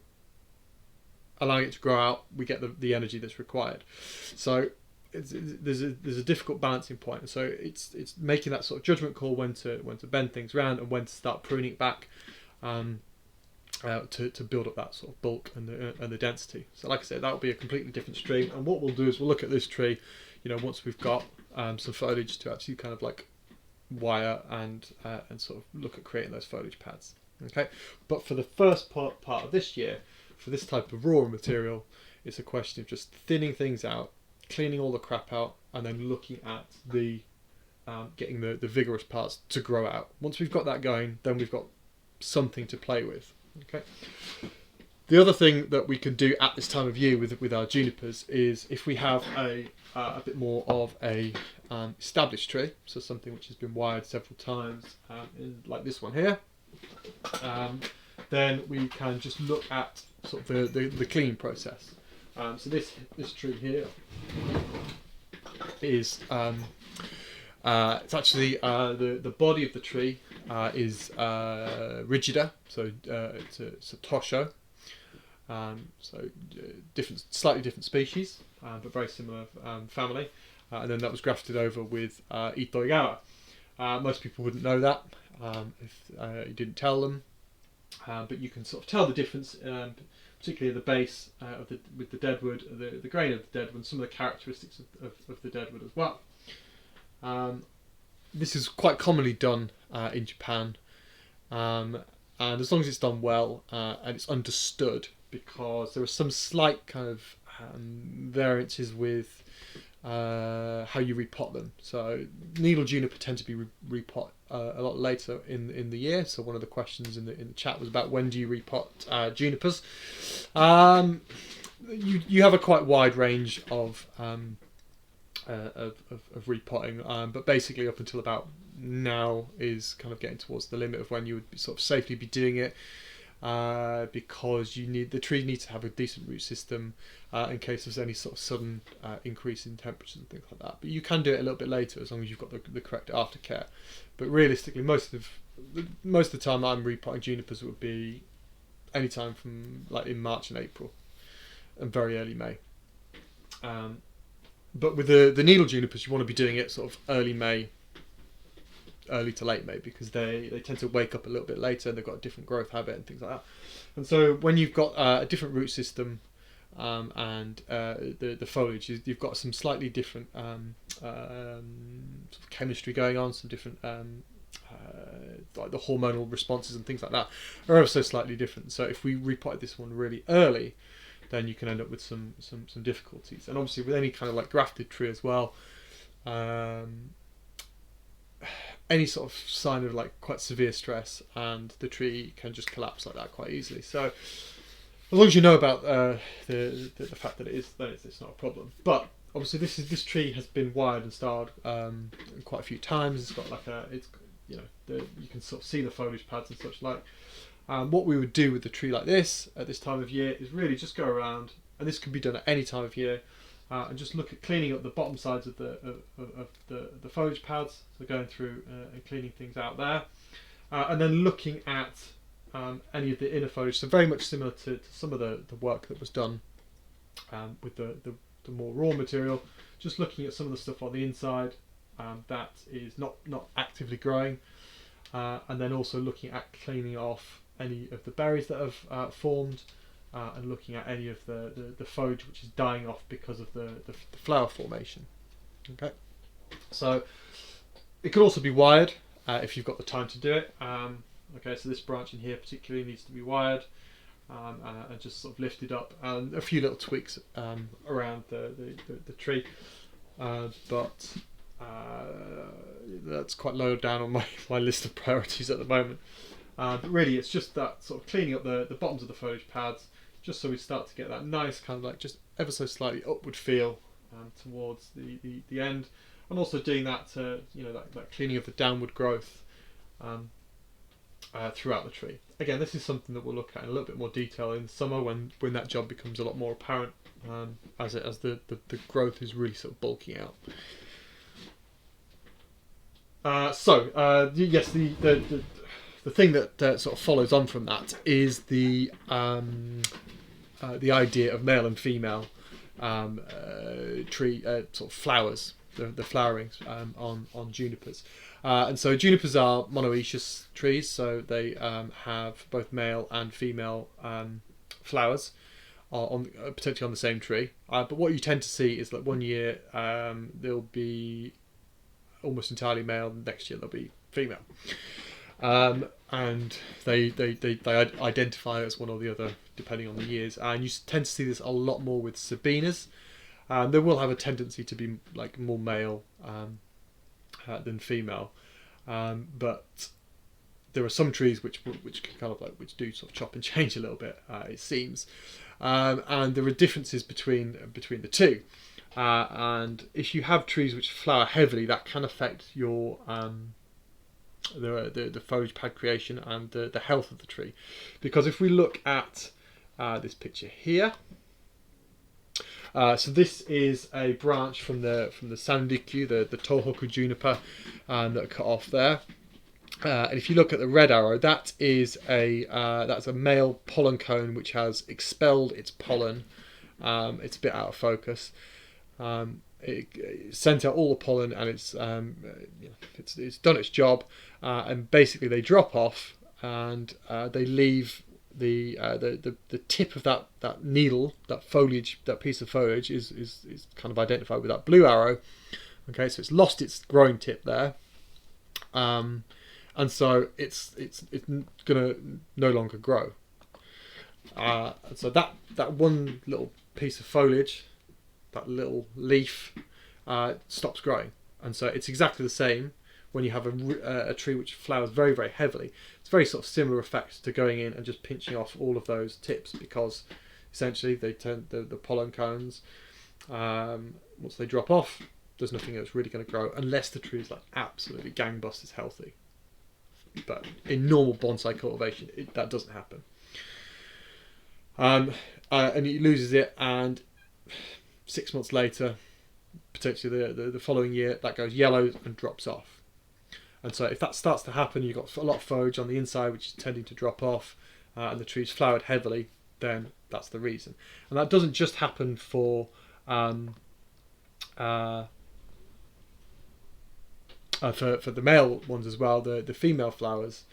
allowing it to grow out, we get the energy that's required. So there's a difficult balancing point. So it's making that sort of judgment call when to bend things around and when to start pruning it back, to build up that sort of bulk and the density. So like I said, that will be a completely different stream. And what we'll do is we'll look at this tree, you know, once we've got some foliage to actually kind of like wire and sort of look at creating those foliage pads. Okay, but for the first part of this year, for this type of raw material, it's a question of just thinning things out, cleaning all the crap out, and then looking at the getting the vigorous parts to grow out. Once we've got that going, then we've got something to play with. Okay. The other thing that we can do at this time of year with our junipers is if we have a bit more of a established tree, so something which has been wired several times, like this one here, then we can just look at sort of the cleaning process. So this tree here is it's actually the body of the tree is rigida, so it's a tosho, so slightly different species, but very similar family, and then that was grafted over with Itoigawa. Most people wouldn't know that if you didn't tell them, but you can sort of tell the difference, particularly at the base with the deadwood, the grain of the deadwood, and some of the characteristics of the deadwood as well. This is quite commonly done in Japan, and as long as it's done well and it's understood, because there are some slight kind of variances with how you repot them. So needle juniper tend to be repot a lot later in the year. So one of the questions in the chat was about when do you repot junipers. You have a quite wide range of repotting, but basically up until about now is kind of getting towards the limit of when you would sort of safely be doing it, because the tree needs to have a decent root system in case there's any sort of sudden increase in temperatures and things like that. But you can do it a little bit later as long as you've got the correct aftercare. But realistically, most of the time I'm repotting junipers would be any time from like in March and April and very early May. But with the needle junipers, you want to be doing it sort of early to late May, because they tend to wake up a little bit later and they've got a different growth habit and things like that. And so when you've got a different root system and the foliage, you've got some slightly different sort of chemistry going on, some different like the hormonal responses and things like that are also slightly different. So if we repotted this one really early, then you can end up with some difficulties. And obviously with any kind of like grafted tree as well, any sort of sign of like quite severe stress and the tree can just collapse like that quite easily. So as long as you know about the fact that it's not a problem. But obviously this tree has been wired and starred quite a few times. It's got like you can sort of see the foliage pads and such like. What we would do with the tree like this at this time of year is really just go around, and this can be done at any time of year, and just look at cleaning up the bottom sides of the foliage pads, so going through and cleaning things out there, and then looking at any of the inner foliage. So very much similar to some of the work that was done with the more raw material, just looking at some of the stuff on the inside that is not actively growing, and then also looking at cleaning off any of the berries that have formed, and looking at any of the foliage which is dying off because of the flower formation. Okay, so it could also be wired if you've got the time to do it. Okay, so this branch in here particularly needs to be wired. And just sort of lifted up, and a few little tweaks around the tree, but that's quite low down on my list of priorities at the moment. But really it's just that sort of cleaning up the bottoms of the foliage pads, just so we start to get that nice kind of like just ever so slightly upward feel towards the end, and also doing that that cleaning of the downward growth throughout the tree. Again, this is something that we'll look at in a little bit more detail in the summer when that job becomes a lot more apparent, as the growth is really sort of bulking out. Yes, the thing that sort of follows on from that is the idea of male and female tree sort of flowers, the flowerings on junipers. And so junipers are monoecious trees, so they have both male and female flowers potentially on the same tree. But what you tend to see is that one year they'll be almost entirely male, and next year they'll be female. And they identify as one or the other depending on the years. And you tend to see this a lot more with sabinas. They will have a tendency to be like more male than female, but there are some trees which can kind of which do sort of chop and change a little bit, it seems, and there are differences between the two, and if you have trees which flower heavily, that can affect your the foliage pad creation and the health of the tree, because if we look at this picture here. So this is a branch from the Sandikyu, the Tohoku juniper, that are cut off there. And if you look at the red arrow, that's a male pollen cone which has expelled its pollen. It's a bit out of focus. It sent out all the pollen, and it's done its job. And basically, they drop off, and they leave. The tip of that needle, that foliage, that piece of foliage is kind of identified with that blue arrow. Okay, so it's lost its growing tip there, and so it's gonna no longer grow. So that one little piece of foliage, that little leaf, stops growing, and so it's exactly the same when you have a tree which flowers very, very heavily. It's very sort of similar effect to going in and just pinching off all of those tips, because essentially they turn the pollen cones, once they drop off, there's nothing that's really going to grow unless the tree is like absolutely gangbusters healthy. But in normal bonsai cultivation, that doesn't happen. And it loses it, and 6 months later, potentially the following year, that goes yellow and drops off. And so if that starts to happen, you've got a lot of foliage on the inside which is tending to drop off, and the tree's flowered heavily, then that's the reason. And that doesn't just happen for the male ones as well. The female flowers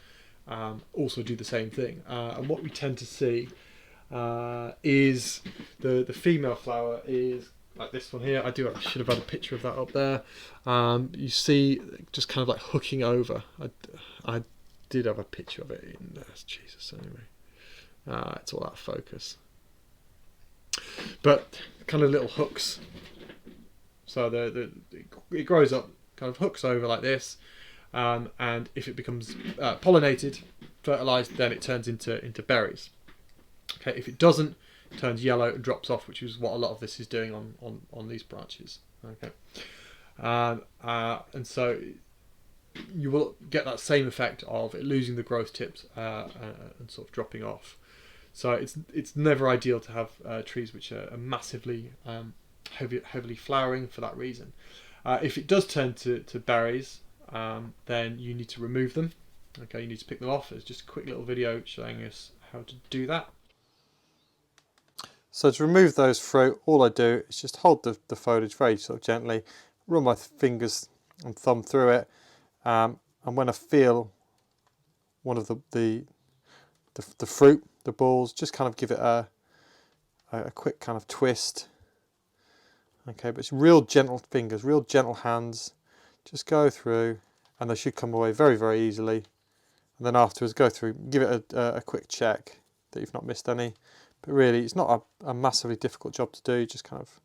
also do the same thing. And what we tend to see is the female flower is like this one here. I should have had a picture of that up there. You see, just kind of like hooking over. I did have a picture of it in there. Jesus, anyway. It's all out of focus. But kind of little hooks. So it grows up, kind of hooks over like this, and if it becomes pollinated, fertilized, then it turns into berries. Okay, if it doesn't, it turns yellow and drops off, which is what a lot of this is doing on these branches. Okay, and so you will get that same effect of it losing the growth tips and sort of dropping off. So it's never ideal to have trees which are massively heavily flowering for that reason. If it does turn to berries, then you need to remove them. Okay, you need to pick them off. It's just a quick little video showing us how to do that. So to remove those fruit, all I do is just hold the foliage very sort of gently, run my fingers and thumb through it, and when I feel one of the fruit, the balls, just kind of give it a quick kind of twist. Okay, but it's real gentle fingers, real gentle hands. Just go through, and they should come away very, very easily. And then afterwards, go through, give it a quick check that you've not missed any. But really, it's not a massively difficult job to do. Just kind of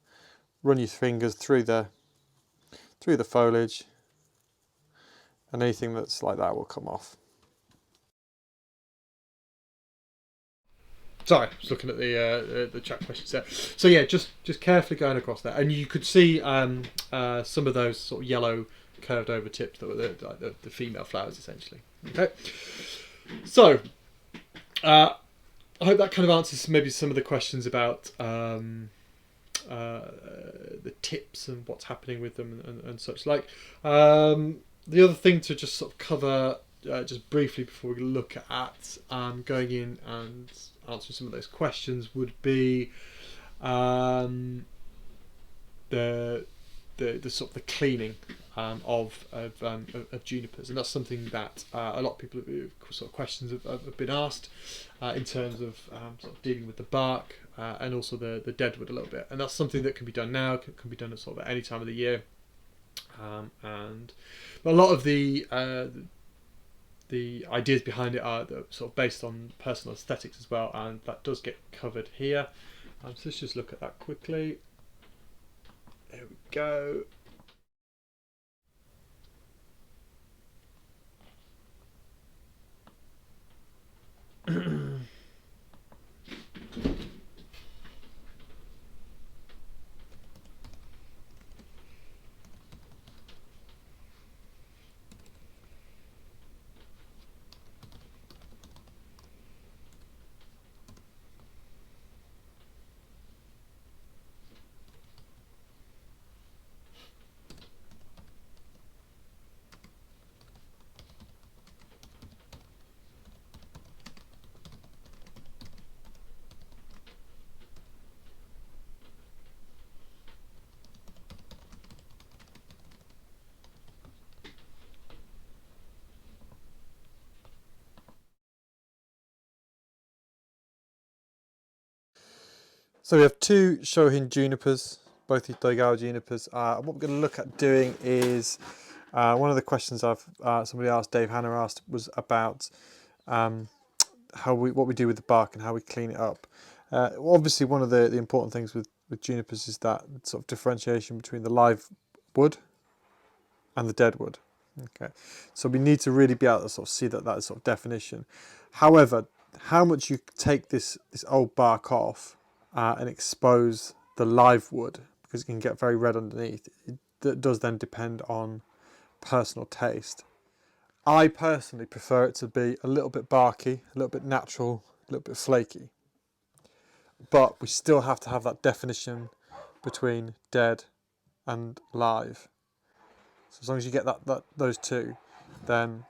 run your fingers through the foliage, and anything that's like that will come off. Sorry, I was looking at the chat questions there. So yeah, just carefully going across there, and you could see some of those sort of yellow curved over tips that were the female flowers essentially. Okay, so I hope that kind of answers maybe some of the questions about the tips and what's happening with them and such like. The other thing to just sort of cover just briefly before we look at going in and answering some of those questions would be the sort of the cleaning of junipers, and that's something that a lot of people sort of questions have been asked in terms of sort of dealing with the bark and also the deadwood a little bit, and that's something that can be done now, can be done at sort of any time of the year, and a lot of the ideas behind it are sort of based on personal aesthetics as well, and that does get covered here. So let's just look at that quickly. There we go. So we have two Shohin junipers, both these Doigao junipers. What we're going to look at doing is one of the questions somebody asked, Dave Hanna asked, was about what we do with the bark and how we clean it up. Obviously, one of the important things with junipers is that sort of differentiation between the live wood and the dead wood. Okay, so we need to really be able to sort of see that sort of definition. However, how much you take this old bark off and expose the live wood, because it can get very red underneath, that does then depend on personal taste. I personally prefer it to be a little bit barky, a little bit natural, a little bit flaky. But we still have to have that definition between dead and live. So as long as you get those two, then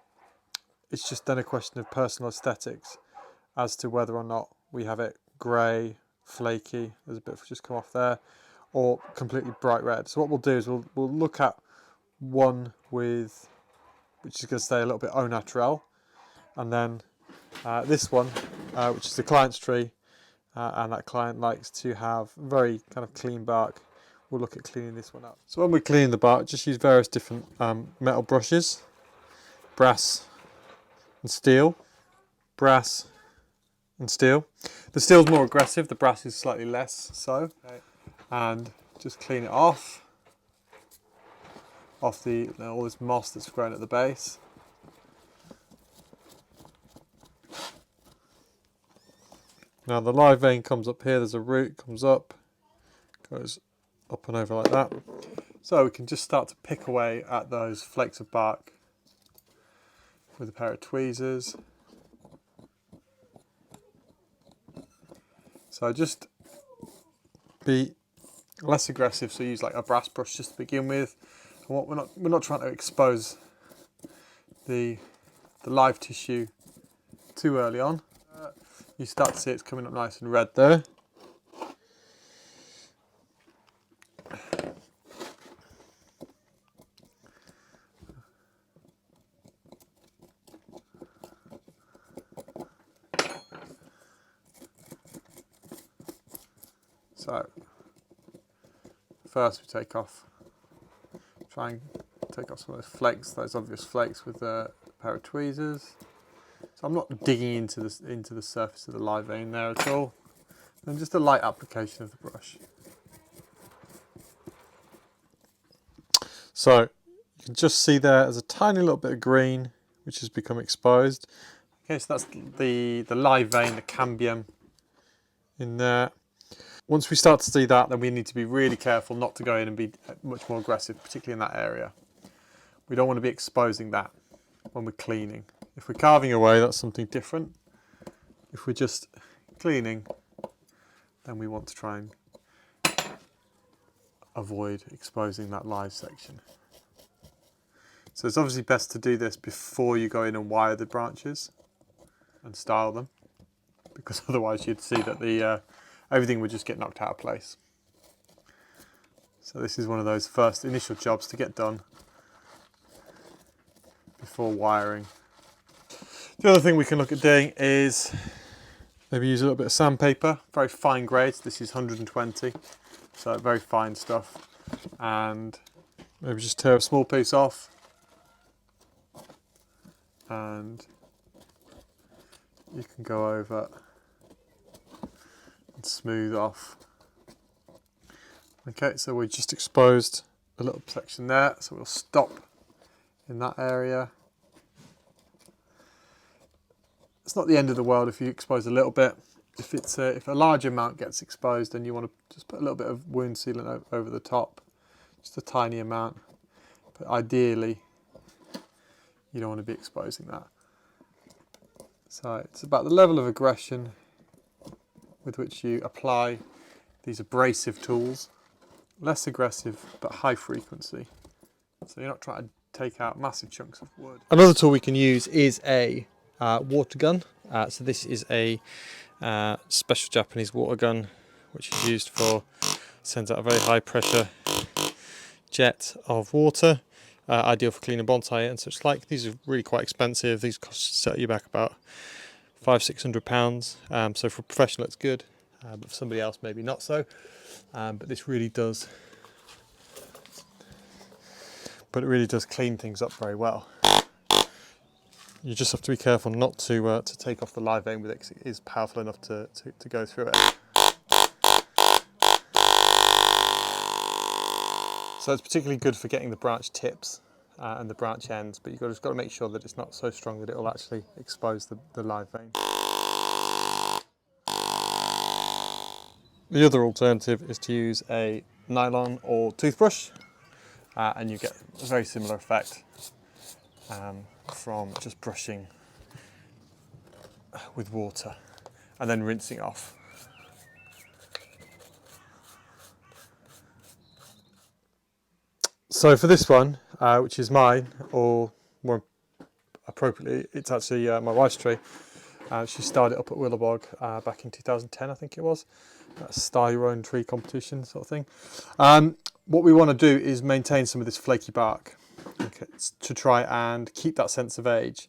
it's just then a question of personal aesthetics as to whether or not we have it grey, flaky, there's a bit of just come off there, or completely bright red. So what we'll do is we'll look at one which is going to stay a little bit au naturel, and then this one, which is the client's tree, and that client likes to have very kind of clean bark. We'll look at cleaning this one up. So when we're cleaning the bark, just use various different metal brushes, brass and steel, brass and steel. The steel's more aggressive, the brass is slightly less so. Okay. And just clean it off all this moss that's grown at the base. Now the live vein comes up here, there's a root, comes up, goes up and over like that. So we can just start to pick away at those flakes of bark with a pair of tweezers. So just be less aggressive, so use like a brass brush just to begin with. And we're not trying to expose the the live tissue too early on. You start to see it's coming up nice and red there. So first we try and take off some of those flakes, those obvious flakes, with a pair of tweezers. So I'm not digging into the surface of the live vein there at all. And just a light application of the brush. So you can just see there's a tiny little bit of green which has become exposed. Okay, so that's the live vein, the cambium in there. Once we start to see that, then we need to be really careful not to go in and be much more aggressive, particularly in that area. We don't want to be exposing that when we're cleaning. If we're carving away, that's something different. If we're just cleaning, then we want to try and avoid exposing that live section. So it's obviously best to do this before you go in and wire the branches and style them, because otherwise you'd see that everything would just get knocked out of place. So this is one of those first initial jobs to get done before wiring. The other thing we can look at doing is maybe use a little bit of sandpaper, very fine grades. This is 120, so very fine stuff. And maybe just tear a small piece off. And you can go over and smooth off. Okay, so we just exposed a little section there, so we'll stop in that area. It's not the end of the world if you expose a little bit. If a large amount gets exposed, then you want to just put a little bit of wound sealant over the top, just a tiny amount. But ideally, you don't want to be exposing that. So it's about the level of aggression with which you apply these abrasive tools. Less aggressive, but high frequency. So you're not trying to take out massive chunks of wood. Another tool we can use is a water gun. So this is a special Japanese water gun, which is used sends out a very high pressure jet of water, ideal for cleaning bonsai and such like. These are really quite expensive. These set you back about £500–600. So for a professional it's good, but for somebody else maybe not so. But this really does, clean things up very well. You just have to be careful not to take off the live vein with it, because it is powerful enough to go through it. So it's particularly good for getting the branch tips and the branch ends, but you've just got to make sure that it's not so strong that it will actually expose the live vein. The other alternative is to use a nylon or toothbrush, and you get a very similar effect from just brushing with water and then rinsing off. So for this one, which is mine, or more appropriately, it's actually my wife's tree. She started up at Willowbog back in 2010, I think it was. Style your own tree competition sort of thing. What we want to do is maintain some of this flaky bark, okay, to try and keep that sense of age.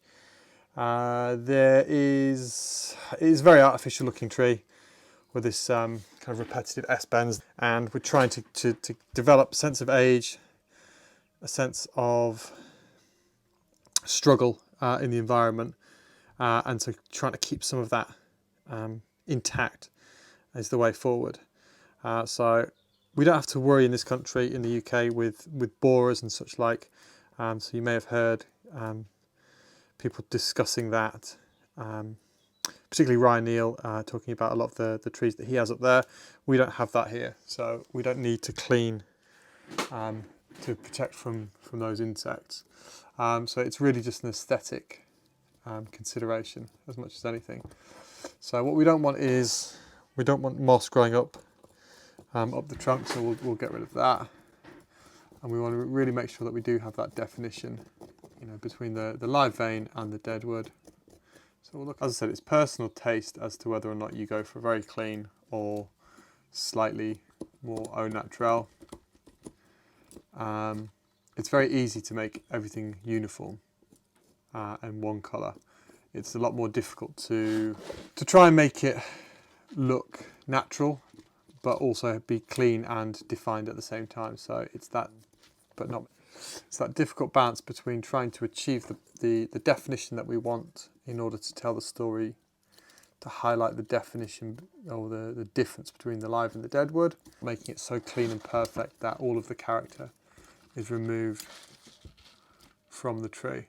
It is a very artificial looking tree with this kind of repetitive S-bends, and we're trying to develop a sense of age, a sense of struggle in the environment, and so trying to keep some of that intact is the way forward. So we don't have to worry in this country, in the UK, with borers and such like. So you may have heard people discussing that, particularly Ryan Neal talking about a lot of the trees that he has up there. We don't have that here, so we don't need to clean to protect from those insects. So it's really just an aesthetic consideration as much as anything. So what we don't want is, we don't want moss growing up the trunk, so we'll get rid of that. And we want to really make sure that we do have that definition between the live vein and the dead wood. So we'll look, as I said, it's personal taste as to whether or not you go for very clean or slightly more au naturel. It's very easy to make everything uniform and one colour. It's a lot more difficult to try and make it look natural, but also be clean and defined at the same time. So it's that, it's that difficult balance between trying to achieve the definition that we want in order to tell the story, to highlight the definition or the difference between the live and the dead wood, making it so clean and perfect that all of the character is removed from the tree.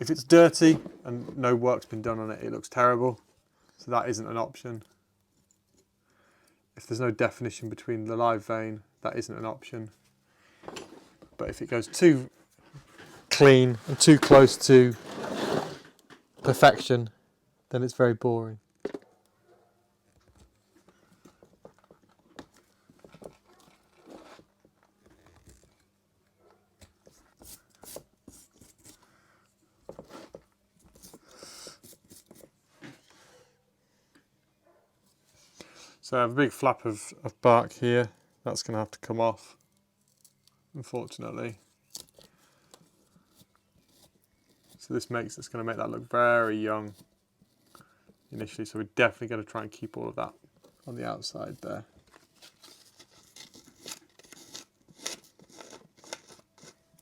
If it's dirty and no work's been done on it, it looks terrible, so that isn't an option. If there's no definition between the live vein, that isn't an option. But if it goes too clean and too close to perfection, then it's very boring. So I have a big flap of bark here. That's going to have to come off, unfortunately. So it's going to make that look very young initially. So we're definitely going to try and keep all of that on the outside there.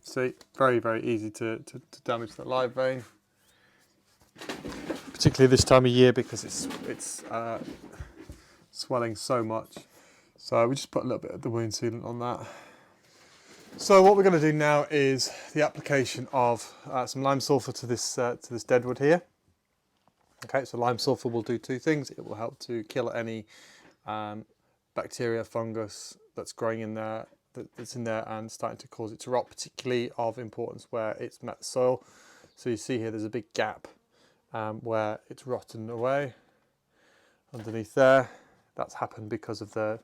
See, very, very easy to damage the live vein, particularly this time of year because it's swelling so much. So we just put a little bit of the wound sealant on that. So what we're going to do now is the application of some lime sulphur to this deadwood here. Okay, so lime sulphur will do two things. It will help to kill any bacteria, fungus that's growing in there, that's in there and starting to cause it to rot, particularly of importance where it's met the soil. So you see here there's a big gap where it's rotten away underneath there. That's happened because of the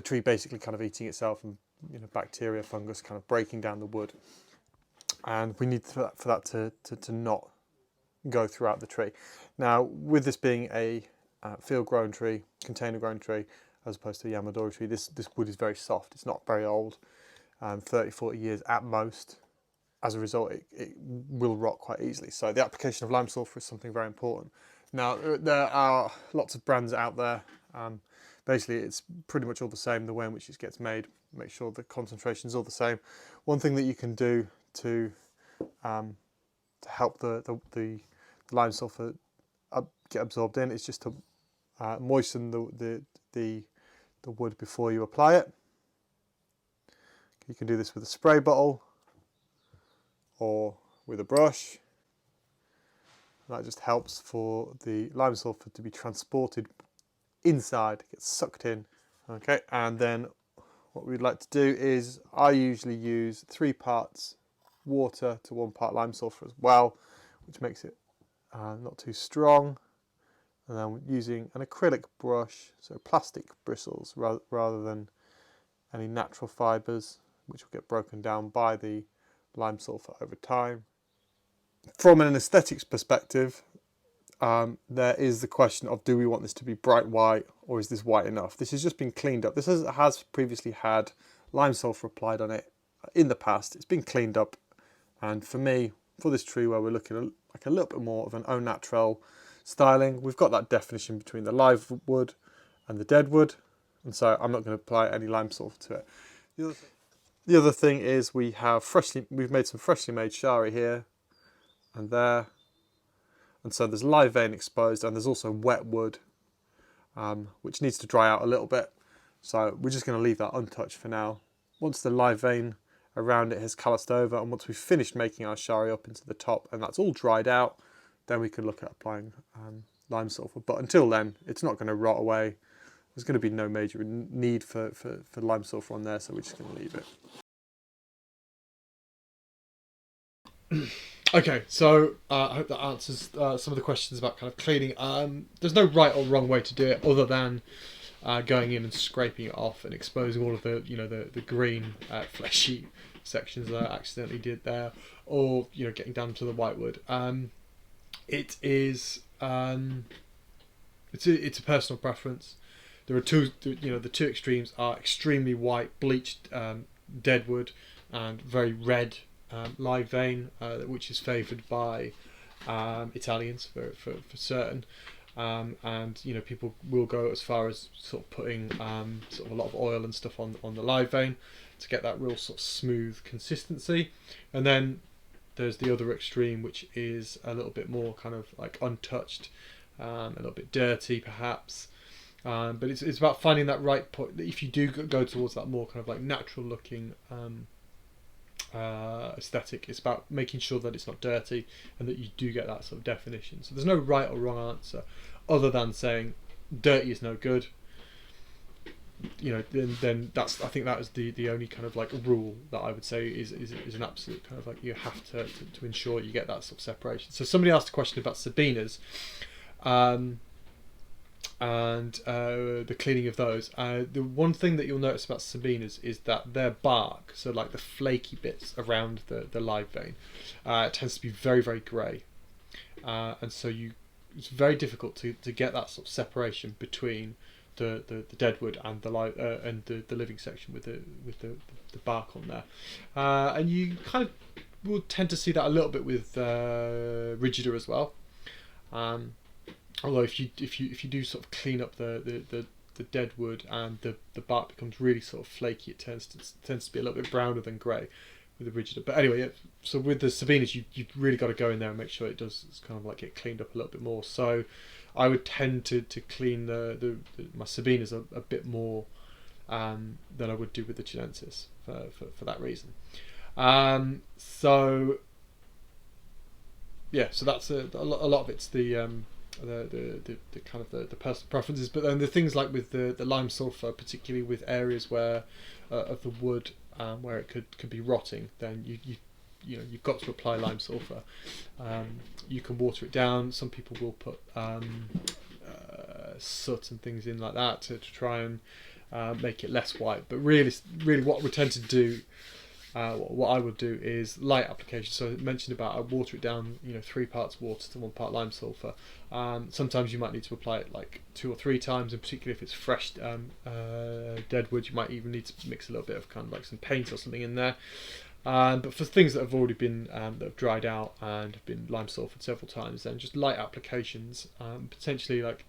tree basically kind of eating itself and bacteria, fungus kind of breaking down the wood. And we need for that to not go throughout the tree. Now, with this being a field-grown tree, container-grown tree, as opposed to a Yamadori tree, this wood is very soft. It's not very old, 30, 40 years at most. As a result, it will rot quite easily. So the application of lime sulphur is something very important. Now, there are lots of brands out there. Basically, it's pretty much all the same, the way in which it gets made. Make sure the concentration is all the same. One thing that you can do to help the lime sulphur get absorbed in is just to moisten the wood before you apply it. You can do this with a spray bottle or with a brush. That just helps for the lime sulphur to be transported inside, get sucked in. Okay, and then what we'd like to do is I usually use 3 parts water to 1 part lime sulphur as well, which makes it not too strong. And then using an acrylic brush, so plastic bristles rather than any natural fibres, which will get broken down by the lime sulphur over time. From an aesthetics perspective, there is the question of, do we want this to be bright white or is this white enough? This has just been cleaned up. This has previously had lime sulphur applied on it in the past. It's been cleaned up, and for me, for this tree where we're looking at like a little bit more of an au naturel styling, we've got that definition between the live wood and the dead wood, and so I'm not going to apply any lime sulphur to it. The other thing is we've made some freshly made shari here and there, and so there's live vein exposed, and there's also wet wood which needs to dry out a little bit, so we're just going to leave that untouched for now. Once the live vein around it has calloused over, and once we've finished making our shari up into the top and that's all dried out, then we can look at applying lime sulphur. But until then, it's not going to rot away. There's going to be no major need for lime sulphur on there, so we're just going to leave it. Okay, so I hope that answers some of the questions about kind of cleaning. There's no right or wrong way to do it, other than going in and scraping it off and exposing all of the the green fleshy sections that I accidentally did there, or getting down to the whitewood. It is it's a personal preference. There are two, the two extremes are extremely white bleached deadwood and very red live vein, which is favoured by Italians for certain, and people will go as far as sort of putting sort of a lot of oil and stuff on the live vein to get that real sort of smooth consistency. And then there's the other extreme, which is a little bit more kind of like untouched, a little bit dirty perhaps, but it's about finding that right point. If you do go towards that more kind of like natural looking aesthetic, it's about making sure that it's not dirty and that you do get that sort of definition. So there's no right or wrong answer, other than saying dirty is no good. Then I think that is the only kind of like rule that I would say is an absolute kind of like, you have to ensure you get that sort of separation. So somebody asked a question about Sabinas, and the cleaning of those. The one thing that you'll notice about Sabinas is that their bark, so like the flaky bits around the live vein, tends to be very, very grey, and so it's very difficult to get that sort of separation between the deadwood and the live and the living section with the bark on there, and you kind of will tend to see that a little bit with rigida as well. Although if you do sort of clean up the deadwood and the bark becomes really sort of flaky, it tends to be a little bit browner than grey with the rigida. But anyway, so with the Sabinas, you've really got to go in there and make sure it's kind of like get cleaned up a little bit more. So I would tend to clean my Sabinas a bit more than I would do with the Chinensis for that reason. So yeah, so that's a lot of it's the kind of the personal preferences, but then the things like with the lime sulfur, particularly with areas where of the wood where it could be rotting, then you've got to apply lime sulfur. You can water it down. Some people will put soot and things in like that to try and make it less white. But really what we tend to do, what I would do is light application. So I mentioned about I water it down, 3 parts water to 1 part lime sulfur. Sometimes you might need to apply it like 2 or 3 times, and particularly if it's fresh deadwood, you might even need to mix a little bit of kind of like some paint or something in there. But for things that have already been that have dried out and have been lime sulfured several times, then just light applications, potentially like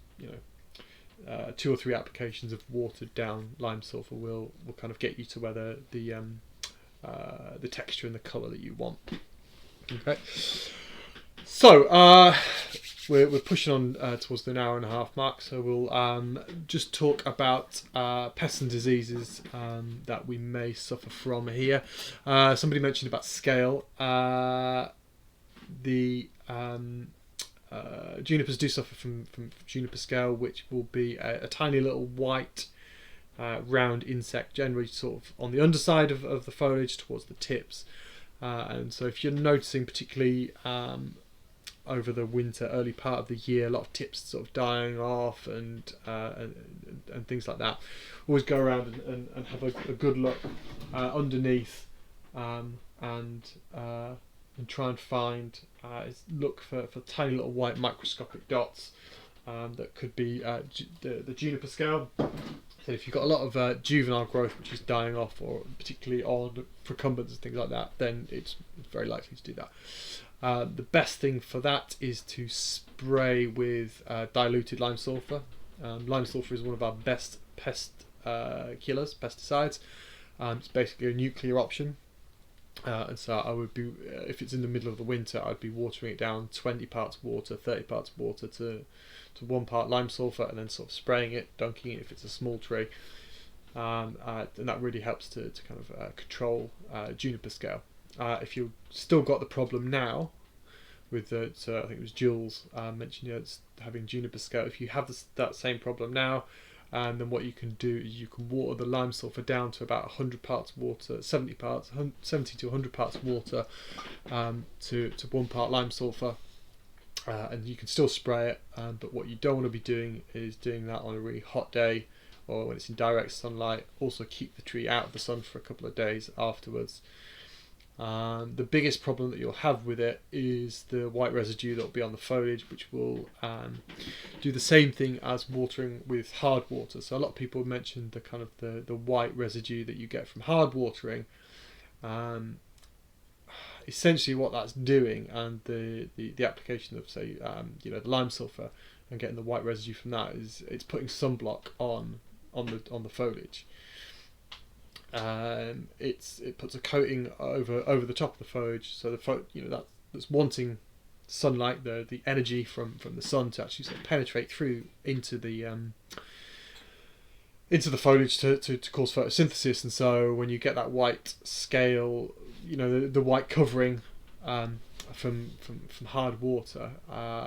2 or 3 applications of watered down lime sulfur will kind of get you to where the texture and the colour that you want. Okay, so we're pushing on towards the 1.5 hour mark, so we'll just talk about pests and diseases that we may suffer from here. Somebody mentioned about scale. The junipers do suffer from Juniper Scale, which will be a tiny little white round insect, generally sort of on the underside of the foliage towards the tips, and so if you're noticing particularly over the winter, early part of the year, a lot of tips sort of dying off and things like that, always go around and have a good look underneath, and try and find look for tiny little white microscopic dots that could be the Juniper Scale. So if you've got a lot of juvenile growth which is dying off, or particularly on procumbens and things like that, then it's very likely to do that. The best thing for that is to spray with diluted lime sulfur. Lime sulfur is one of our best pest killers, pesticides. It's basically a nuclear option. And so I would be, if it's in the middle of the winter, I'd be watering it down 20 parts water, 30 parts water to 1 part lime sulfur, and then sort of spraying it, dunking it if it's a small tree, and that really helps to kind of control Juniper Scale. If you've still got the problem now with so I think it was Jules mentioned it's having Juniper Scale. If you have that same problem now, then what you can do is you can water the lime sulfur down to about 100 parts water, 70 to 100 parts water, to 1 part lime sulfur, and you can still spray it. But what you don't want to be doing is doing that on a really hot day or when it's in direct sunlight. Also keep the tree out of the sun for a couple of days afterwards. The biggest problem that you'll have with it is the white residue that will be on the foliage, which will do the same thing as watering with hard water. So a lot of people mentioned the kind of the white residue that you get from hard watering. Essentially what that's doing, and the application of, say, the lime sulfur and getting the white residue from that, is it's putting sunblock on the foliage. It puts a coating over the top of the foliage, so that's wanting sunlight, the energy from the sun to actually sort of penetrate through into the foliage to cause photosynthesis. And so when you get that white scale, the white covering from hard water,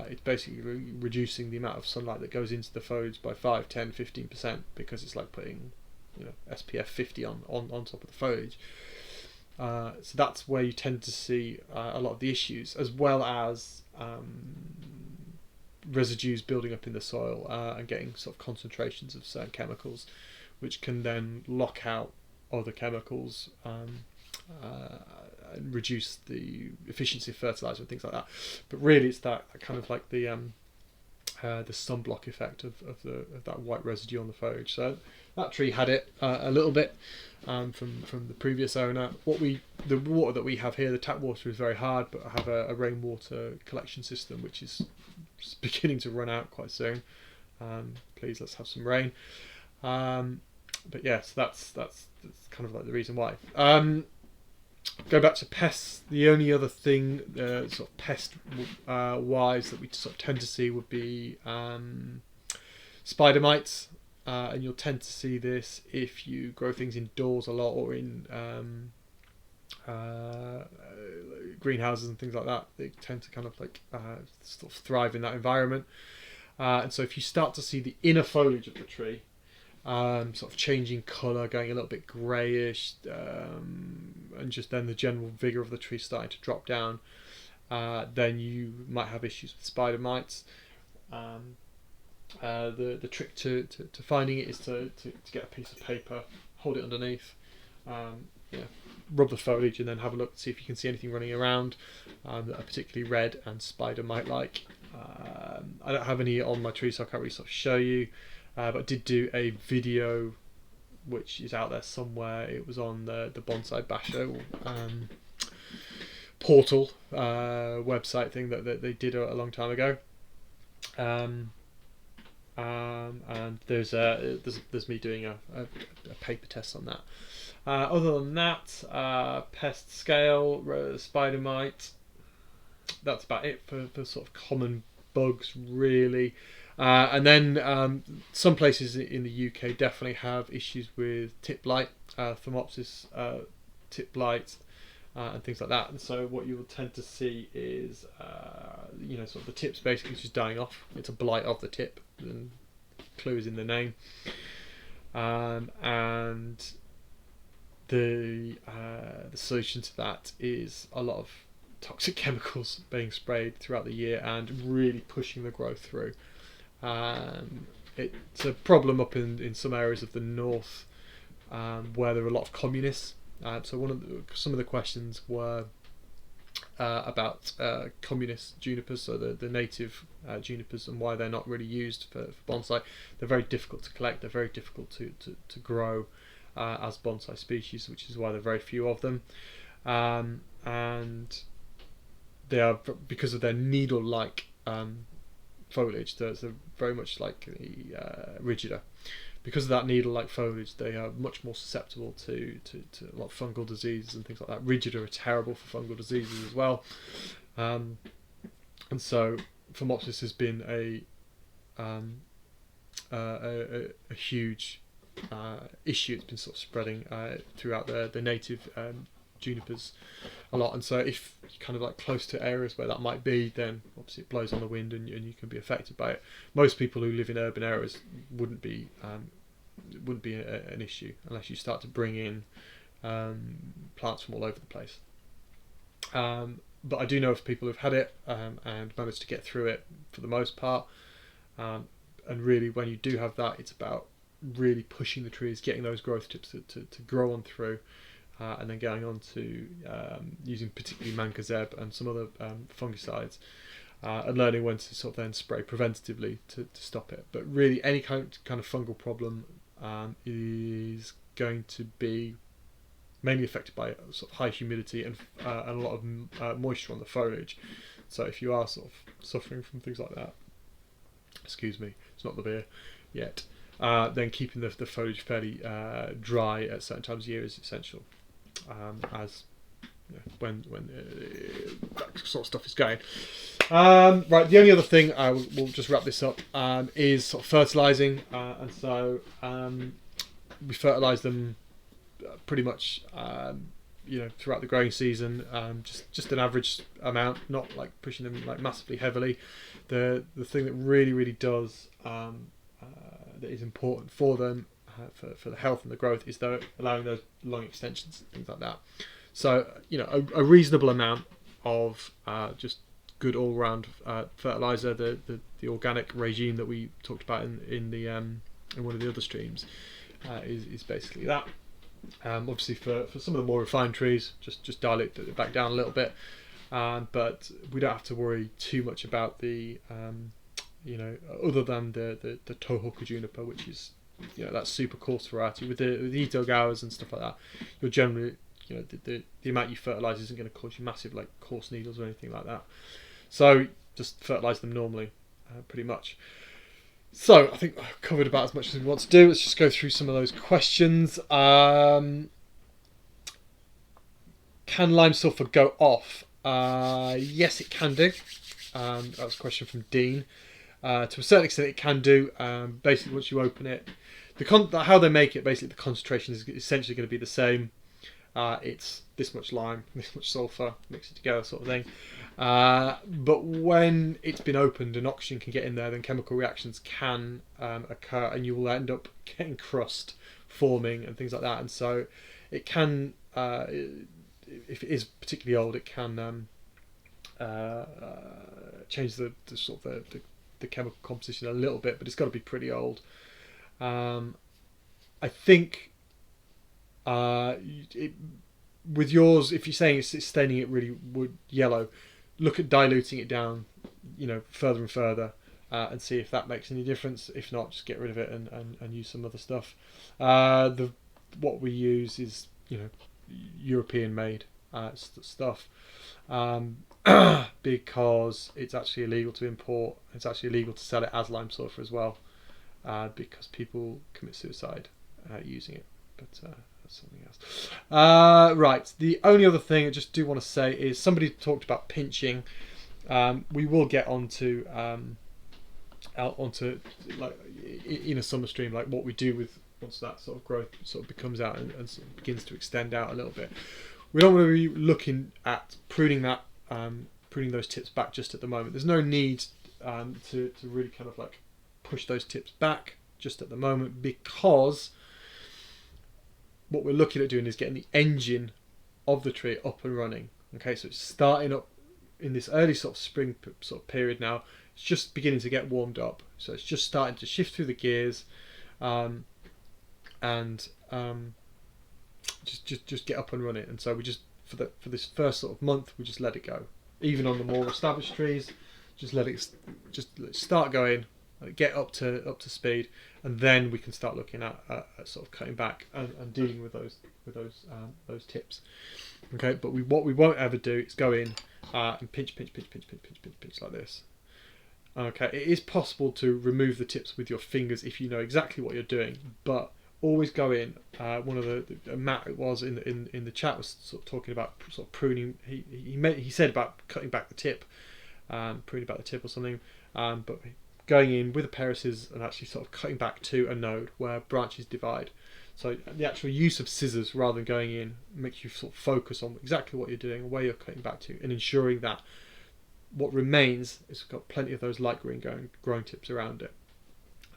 it's basically reducing the amount of sunlight that goes into the foliage by 5, 10, 15%, because it's like putting SPF 50 on top of the foliage. So that's where you tend to see a lot of the issues, as well as residues building up in the soil and getting sort of concentrations of certain chemicals, which can then lock out other chemicals and reduce the efficiency of fertilizer and things like that. But really, it's that kind of like the sunblock effect of that white residue on the foliage. So that tree had it a little bit from the previous owner. The water that we have here, the tap water, is very hard, but I have a rainwater collection system which is beginning to run out quite soon. Please, let's have some rain. But yeah, so that's kind of like the reason why. Go back to pests. The only other thing, sort of pest wise, that we sort of tend to see would be spider mites, and you'll tend to see this if you grow things indoors a lot, or in greenhouses and things like that. They tend to kind of like sort of thrive in that environment. And so if you start to see the inner foliage of the tree sort of changing colour, going a little bit greyish, and just then the general vigour of the tree starting to drop down, then you might have issues with spider mites. The trick to finding it is to get a piece of paper, hold it underneath, rub the foliage, and then have a look to see if you can see anything running around that are particularly red and spider mite like. I don't have any on my tree, so I can't really sort of show you. But I did do a video which is out there somewhere. It was on the Bonsai Basho portal website thing that they did a long time ago. And there's me doing a paper test on that. Other than that, pest scale, spider mite. That's about it for sort of common bugs, really. And then some places in the UK definitely have issues with tip blight, Thermopsis tip blight, and things like that. And so what you will tend to see is, sort of the tips basically just dying off. It's a blight of the tip, and clue is in the name. And the solution to that is a lot of toxic chemicals being sprayed throughout the year and really pushing the growth through. It's a problem up in some areas of the north where there are a lot of communists. So some of the questions were about communist junipers, so the native junipers, and why they're not really used for bonsai. They're very difficult to collect. They're very difficult to grow as bonsai species, which is why there are very few of them. And they are, because of their needle-like foliage, they're very much like rigida. Because of that needle-like foliage, they are much more susceptible to a lot of fungal diseases and things like that. Rigida are terrible for fungal diseases as well. And so Phomopsis has been a huge issue. It's been sort of spreading throughout the native junipers a lot, and so if you're kind of like close to areas where that might be, then obviously it blows on the wind and you can be affected by it. Most people who live in urban areas wouldn't be an issue unless you start to bring in plants from all over the place. But I do know of people who've had it and managed to get through it for the most part. And really, when you do have that, it's about really pushing the trees, getting those growth tips to grow on through, and then going on to using particularly mancozeb and some other fungicides, and learning when to sort of then spray preventatively to stop it. But really, any kind of fungal problem is going to be mainly affected by sort of high humidity and a lot of moisture on the foliage. So if you are sort of suffering from things like that, excuse me, it's not the beer yet, then keeping the foliage fairly dry at certain times of year is essential, as you know, when that sort of stuff is going. Right, the only other thing, we'll just wrap this up, is sort of fertilizing, and so we fertilize them pretty much throughout the growing season, just an average amount, not like pushing them like massively heavily. The thing that really does that is important for them, for the health and the growth, is though allowing those long extensions and things like that. So a reasonable amount of just good all round fertilizer, the organic regime that we talked about in one of the other streams, is basically that. Obviously for some of the more refined trees, just dial it back down a little bit, but we don't have to worry too much about the other than the Tohoku juniper, which is that super coarse variety. With the Itogawas and stuff like that, you're generally the amount you fertilise isn't going to cause you massive like coarse needles or anything like that. So just fertilise them normally, pretty much. So I think I've covered about as much as we want to do. Let's just go through some of those questions. Can lime sulphur go off? Yes, it can do. That was a question from Dean. To a certain extent, it can do. Basically, once you open it, how they make it, basically the concentration is essentially going to be the same. It's this much lime, this much sulphur, mix it together, sort of thing. But when it's been opened and oxygen can get in there, then chemical reactions can occur, and you will end up getting crust forming and things like that. And so it can, if it is particularly old, it can change the sort of the chemical composition a little bit, but it's got to be pretty old. I think with yours, if you're saying it's staining it really wood yellow, look at diluting it down, further and further, and see if that makes any difference. If not, just get rid of it and use some other stuff. What we use is European made stuff, because it's actually illegal to import. It's actually illegal to sell it as lime sulphur as well, because people commit suicide using it. But that's something else. Right, the only other thing I just do want to say is somebody talked about pinching. We will get onto like in a summer stream, like what we do with once that sort of growth sort of becomes out and sort of begins to extend out a little bit. We don't want to be looking at pruning those tips back just at the moment. There's no need to really kind of like push those tips back just at the moment, because what we're looking at doing is getting the engine of the tree up and running. Okay, so it's starting up in this early sort of spring sort of period now. It's just beginning to get warmed up, so it's just starting to shift through the gears, and just get up and running. And so we just for this first sort of month, we just let it go. Even on the more established trees, just let it start going, get up to speed, and then we can start looking at sort of cutting back and dealing with those tips. Okay, but what we won't ever do is go in and pinch like this. Okay, it is possible to remove the tips with your fingers if you know exactly what you're doing, but always go in. One of the Matt was in the chat was sort of talking about sort of pruning. He said about cutting back the tip, pruning back the tip or something, but going in with a pair of scissors and actually sort of cutting back to a node where branches divide. So the actual use of scissors rather than going in makes you sort of focus on exactly what you're doing and where you're cutting back to, and ensuring that what remains is got plenty of those light green growing tips around it.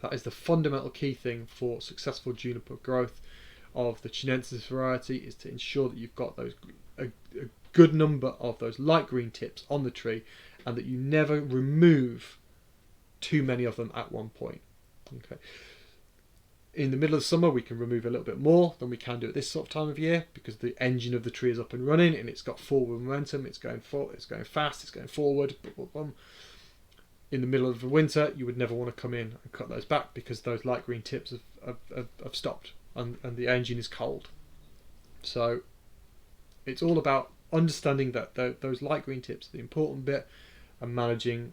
That is the fundamental key thing for successful juniper growth of the Chinensis variety, is to ensure that you've got those a good number of those light green tips on the tree, and that you never remove too many of them at one point. Okay. in the middle of summer we can remove a little bit more than we can do at this sort of time of year, because the engine of the tree is up and running and it's got forward momentum. It's going it's going fast. It's going forward. Boom, boom, boom. In the middle of the winter, you would never want to come in and cut those back, because those light green tips have stopped, and the engine is cold. So it's all about understanding that those light green tips are the important bit, and managing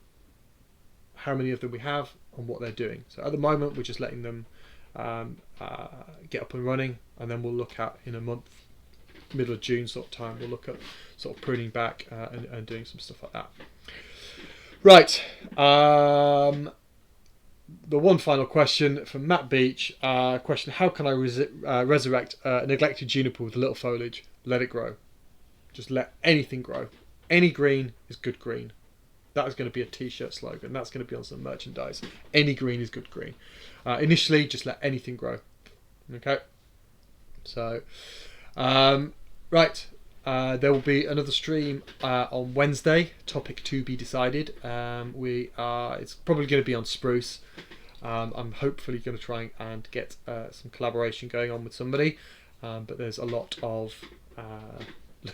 how many of them we have and what they're doing. So at the moment, we're just letting them get up and running, and then we'll look at, in a month, middle of June sort of time, we'll look at sort of pruning back and doing some stuff like that. Right, the one final question from Matt Beach. Question: how can I resurrect a neglected juniper with little foliage? Let it grow. Just let anything grow. Any green is good green. That is going to be a t-shirt slogan. That's going to be on some merchandise. Any green is good green. Initially, just let anything grow. Okay. So, right. There will be another stream on Wednesday. Topic to be decided. It's probably going to be on spruce. I'm hopefully going to try and get some collaboration going on with somebody, but there's a lot of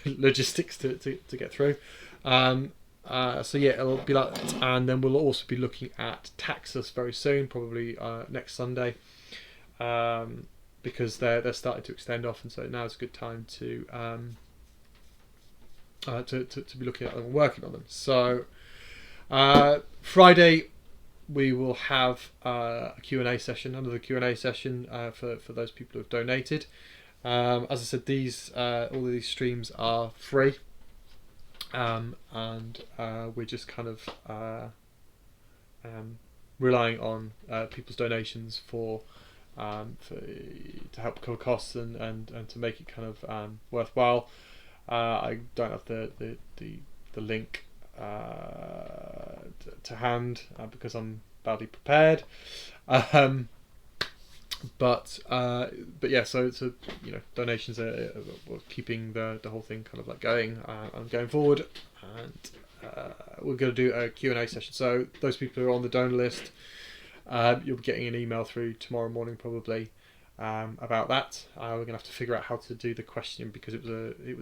logistics to get through. So yeah, it'll be like that. And then we'll also be looking at Taxus very soon, probably next Sunday, because they're starting to extend off, and so now is a good time to be looking at them and working on them. So Friday we will have a Q&A session, another Q&A session for those people who have donated. As I said, all of these streams are free, and we're just kind of relying on people's donations to help cover costs and to make it kind of worthwhile. I don't have the link to hand because I'm badly prepared. But yeah, so donations are keeping the whole thing kind of like going and going forward, and we're going to do a Q&A session. So those people who are on the donor list, you'll be getting an email through tomorrow morning probably about that. We're going to have to figure out how to do the questioning, because it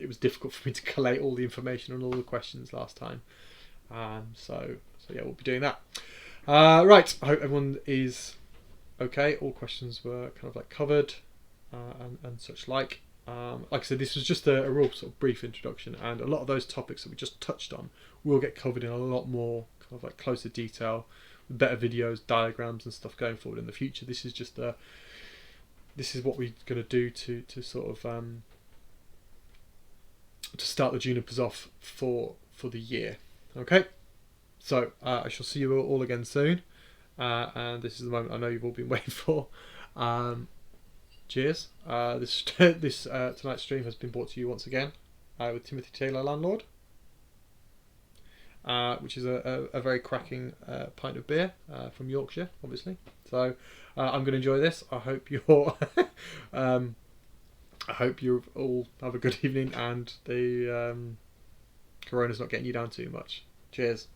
was difficult for me to collate all the information on all the questions last time. So yeah, we'll be doing that. Right, I hope everyone is okay. All questions were kind of like covered and such like. Like I said, this was just a real sort of brief introduction, and a lot of those topics that we just touched on will get covered in a lot more kind of like closer detail, with better videos, diagrams and stuff going forward in the future. This is just this is what we're going to do to sort of to start the junipers off for the year. Okay, so I shall see you all again soon, and this is the moment I know you've all been waiting for. Cheers. This tonight's stream has been brought to you once again with Timothy Taylor, landlord, which is a very cracking pint of beer from Yorkshire, obviously. So I'm going to enjoy this. I hope you're I hope you all have a good evening, and the corona's not getting you down too much. Cheers.